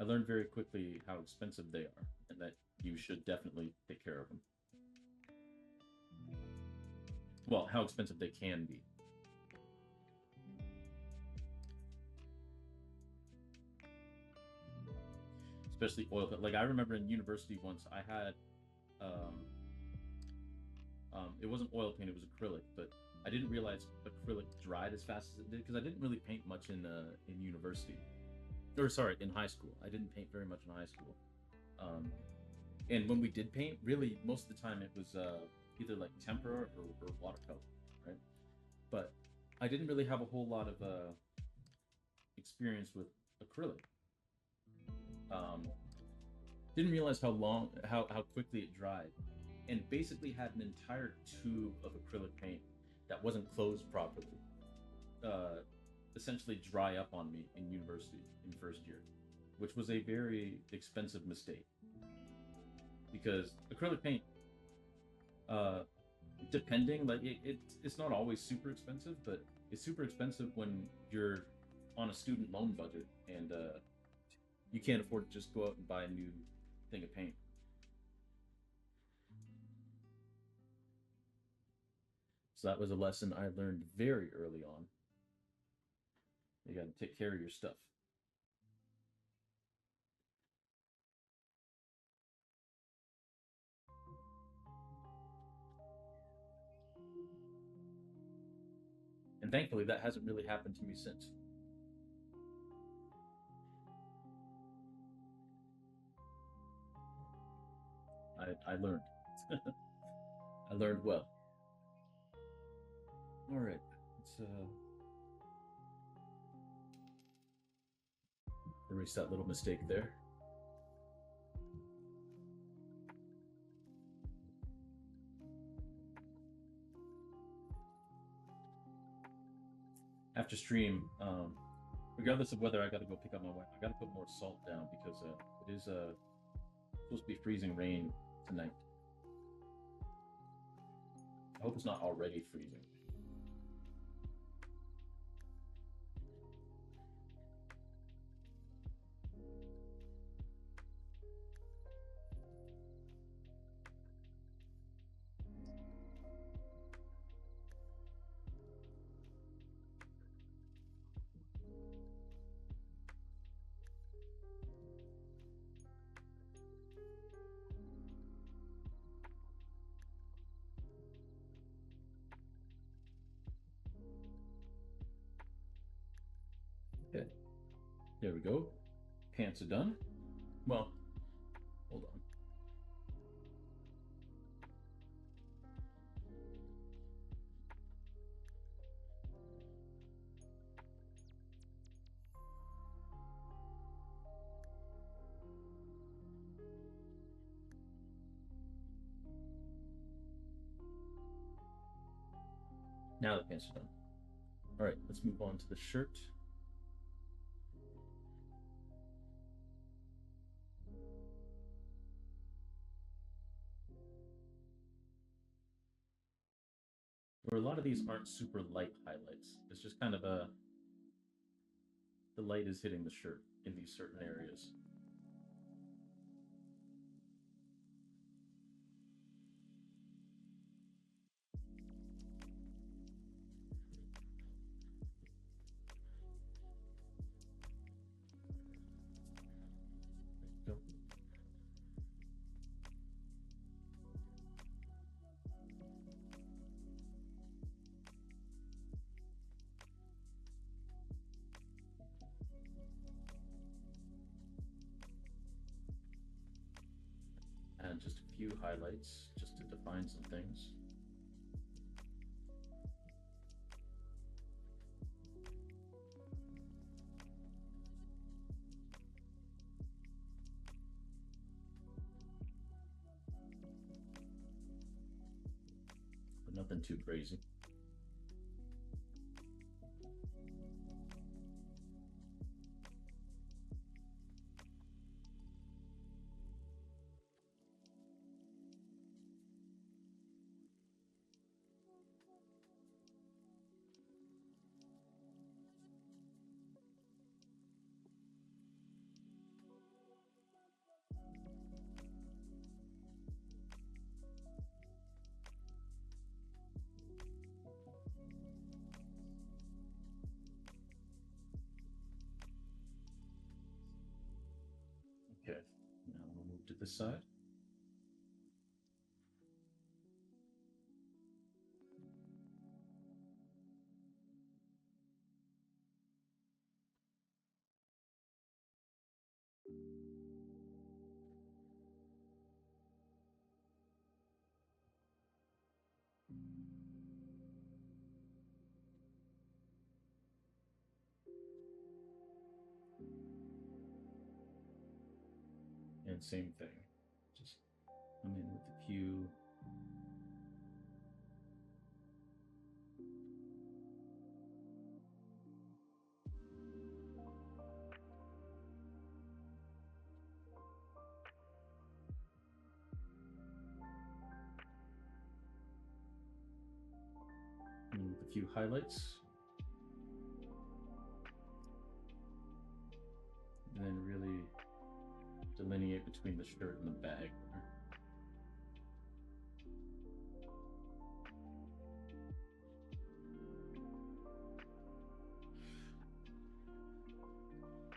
I learned very quickly how expensive they are, and that you should definitely take care of them. Well, how expensive they can be. Especially oil. Like I remember in university once I had, um, it wasn't oil paint; it was acrylic. But I didn't realize acrylic dried as fast as it did because I didn't really paint much in university, or sorry, in high school. I didn't paint very much in high school. Um, and when we did paint, really most of the time it was either like tempera or watercolor, right? But I didn't really have a whole lot of experience with acrylic. Um, didn't realize how quickly it dried, and basically had an entire tube of acrylic paint that wasn't closed properly. Uh, Essentially dry up on me in university in first year, which was a very expensive mistake because acrylic paint, uh, depending like it's not always super expensive, but it's super expensive when you're on a student loan budget and you can't afford to just go out and buy a new thing of paint. So that was a lesson I learned very early on. You got to take care of your stuff. And thankfully, that hasn't really happened to me since. I learned. I learned well. All right, let's erase that little mistake there. After stream, regardless of whether I got to go pick up my wife, I got to put more salt down because it is supposed to be freezing rain tonight. I hope it's not already freezing. Okay, there we go. Pants are done. Well, hold on. Now the pants are done. All right, let's move on to the shirt. Where a lot of these aren't super light highlights. It's just kind of the light is hitting the shirt in these certain areas. There we go. And just a few highlights just to define some things. But nothing too crazy. Okay, now we'll move to this side. And same thing, just come in with a few highlights, and then really delineate between the shirt and the bag.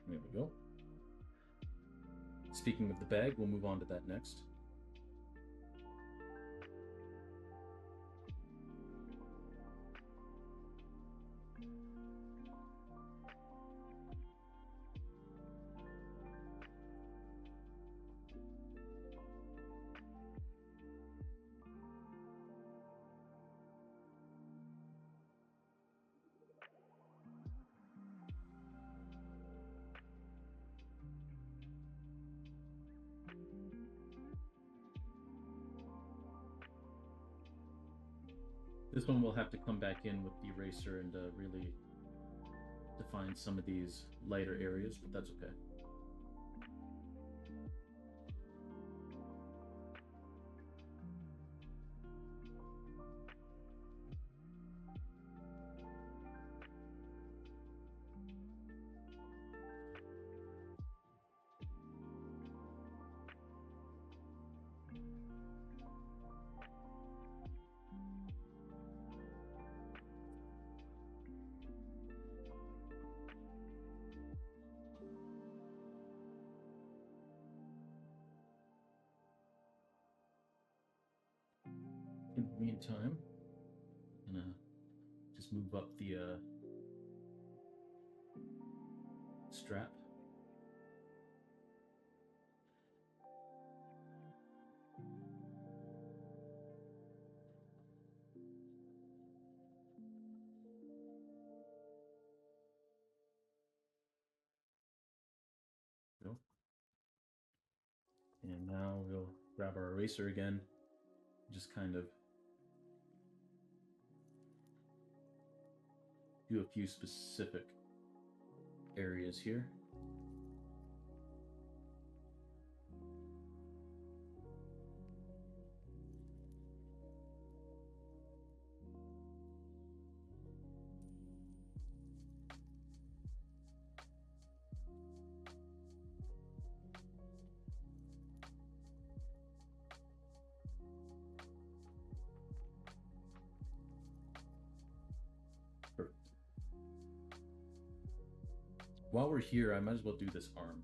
There we go. Speaking of the bag, we'll move on to that next. This one we'll have to come back in with the eraser and really define some of these lighter areas, but that's okay. In the meantime, I'm gonna just move up the strap. Go. And now we'll grab our eraser again, just kind of do a few specific areas here. Perfect. While we're here, I might as well do this arm.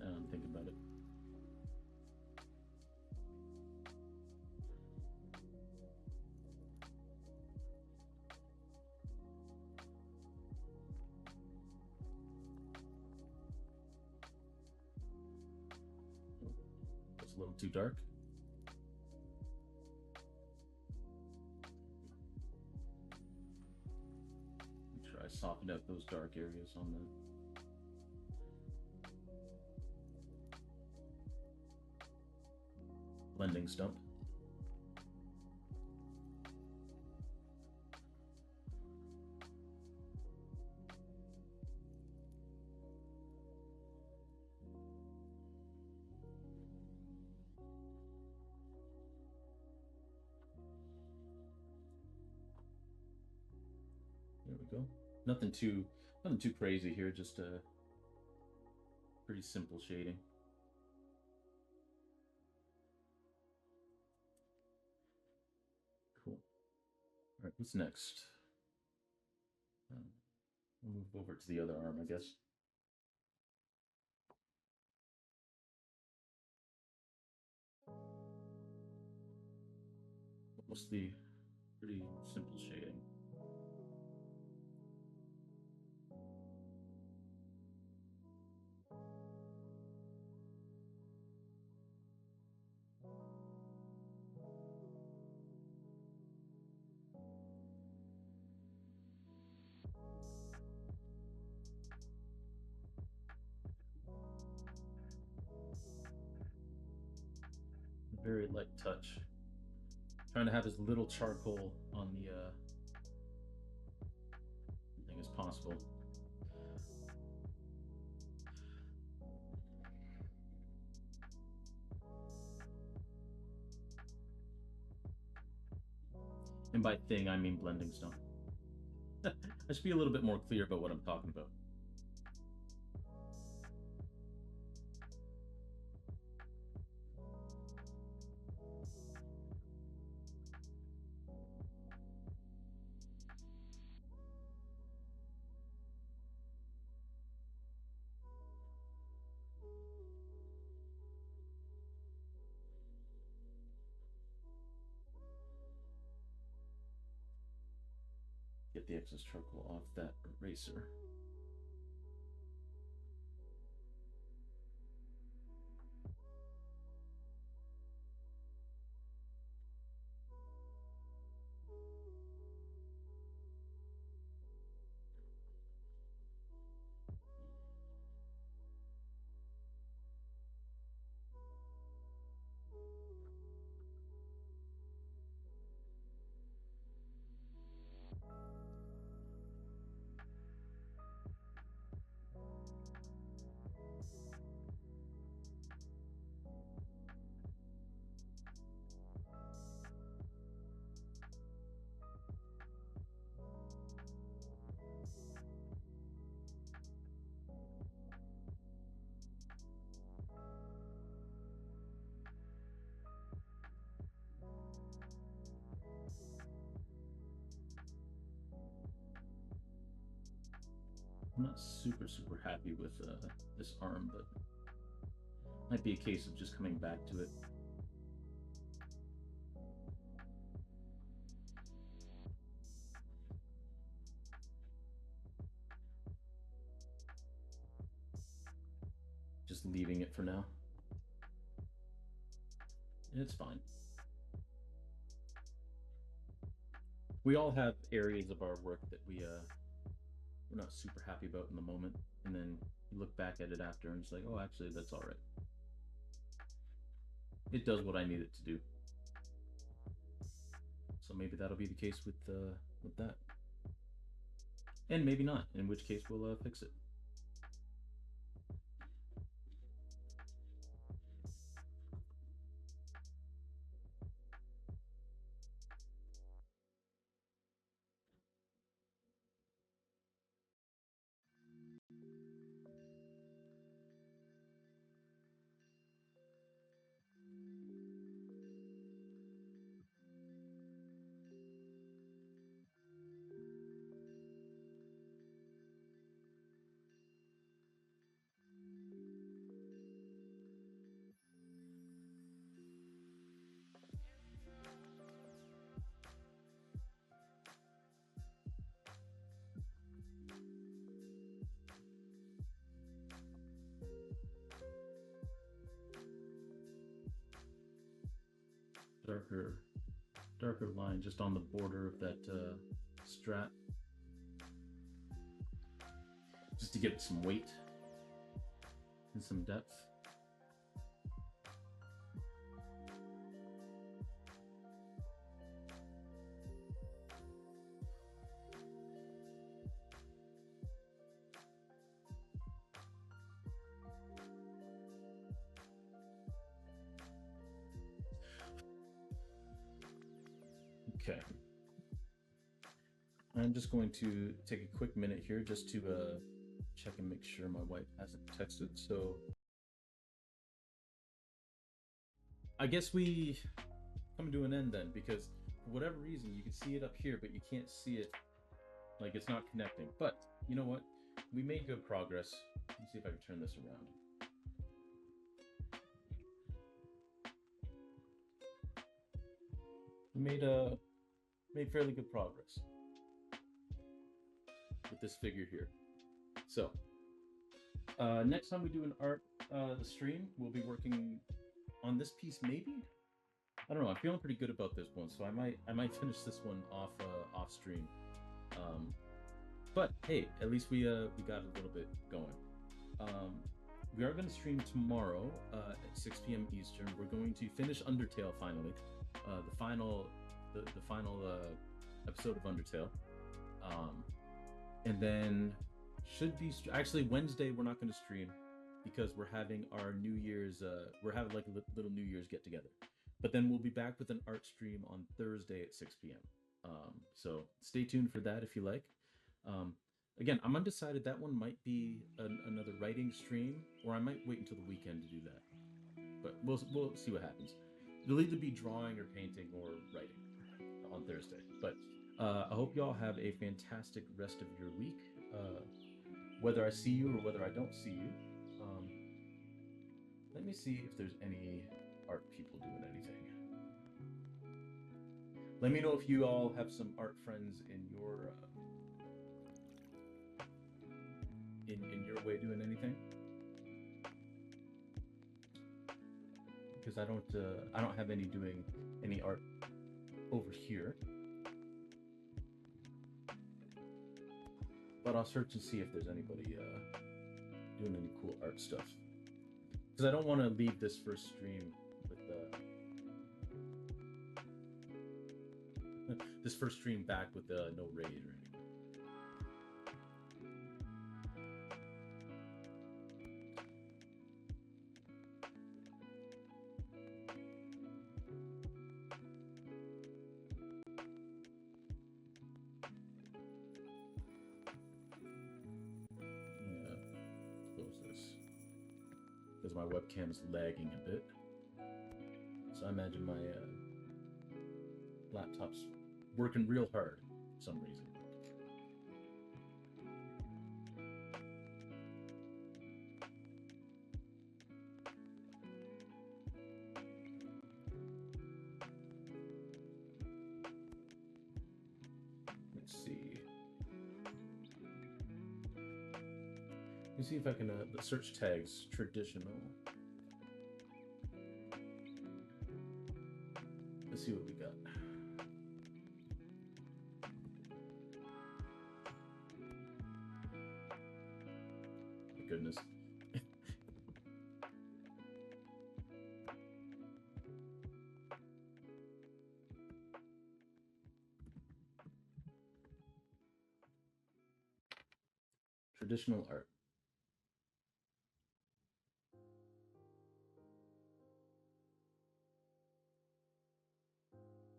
I'm thinking about it. It's a little too dark. Make sure I soften out those dark areas on the blending stump. There we go. Nothing too crazy here, just a pretty simple shading. Cool. All right, what's next? We'll move over to the other arm, I guess. Mostly pretty simple shading. Very light touch. Trying to have as little charcoal on the thing as possible. And by thing, I mean blending stone. I should be a little bit more clear about what I'm talking about. Get the excess charcoal off that eraser. not super happy with this arm, but might be a case of just coming back to it. Just leaving it for now. It's fine. We all have areas of our work that we're not super happy about in the moment, and then you look back at it after and it's like, oh, actually, that's all right. It does what I need it to do. So maybe that'll be the case with that, and maybe not. In which case, we'll fix it. Darker line just on the border of that strap, just to give it some weight and some depth. Okay. I'm just going to take a quick minute here just to check and make sure my wife hasn't texted. So I guess we come to an end then, because for whatever reason you can see it up here, but you can't see it, like it's not connecting. But you know what? We made good progress. Let me see if I can turn this around. We made fairly good progress with this figure here. So next time we do an art stream, we'll be working on this piece. Maybe, I don't know. I'm feeling pretty good about this one, so I might finish this one off stream. But hey, at least we got a little bit going. We are going to stream tomorrow at 6 p.m. Eastern. We're going to finish Undertale finally, the final episode of Undertale, and then should be actually Wednesday. We're not going to stream because we're having our New Year's. We're having like a little New Year's get together, but then we'll be back with an art stream on Thursday at 6 p.m. So stay tuned for that if you like. Again, I'm undecided. That one might be another writing stream, or I might wait until the weekend to do that. But we'll see what happens. It'll either be drawing or painting or writing on Thursday. But I hope y'all have a fantastic rest of your week. Whether I see you or whether I don't see you. Let me see if there's any art people doing anything. Let me know if you all have some art friends in your in your way doing anything, because I don't have any doing any art over here, but I'll search and see if there's anybody doing any cool art stuff, because I don't want to leave this first stream with this first stream back with no raid or anything. My webcam's lagging a bit, so I imagine my laptop's working real hard for some reason. Let's see. Let me see if I can search tags traditional. Let's see what we got. My goodness. Traditional art.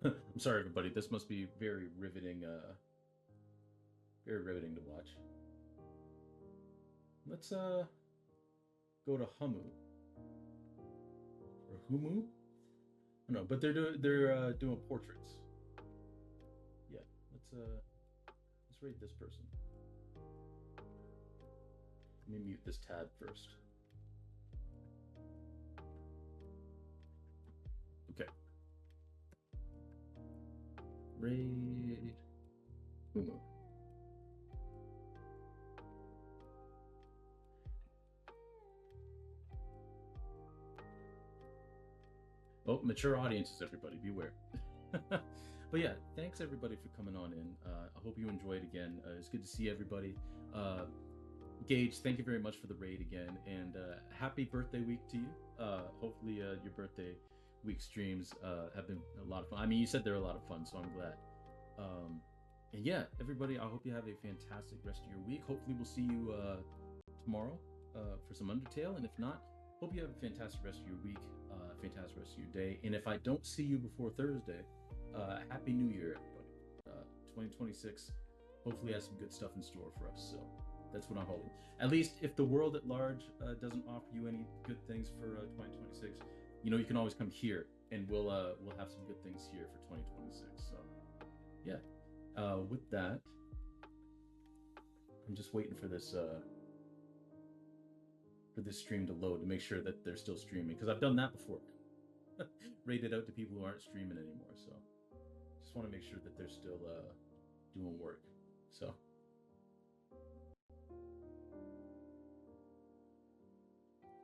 I'm sorry, everybody. This must be very riveting to watch. Let's go to Humu or Humu. No, but they're doing portraits. Yeah, let's rate this person. Let me mute this tab first. Okay. Raid Humu. Oh, mature audiences, everybody, beware. But yeah, thanks everybody for coming on in. I hope you enjoyed again. It's good to see everybody. Gage, thank you very much for the raid again, and happy birthday week to you. Hopefully your birthday week streams have been a lot of fun. I mean, you said they're a lot of fun, so I'm glad. And yeah, everybody, I hope you have a fantastic rest of your week. Hopefully we'll see you tomorrow for some Undertale, and if not, hope you have a fantastic rest of your week, fantastic rest of your day. And if I don't see you before Thursday, Happy New Year, everybody. 2026 hopefully has some good stuff in store for us. So that's what I'm hoping. At least if the world at large doesn't offer you any good things for 2026, you can always come here, and we'll have some good things here for 2026. So yeah. With that, I'm just waiting for this stream to load to make sure that they're still streaming, because I've done that before. Rated out to people who aren't streaming anymore. So just want to make sure that they're still doing work. So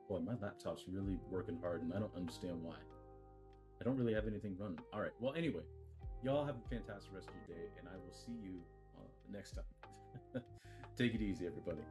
boy, my laptop's really working hard, and I don't understand why. I don't really have anything running. All right. Well, anyway, y'all have a fantastic rest of your day, and I will see you next time. Take it easy, everybody.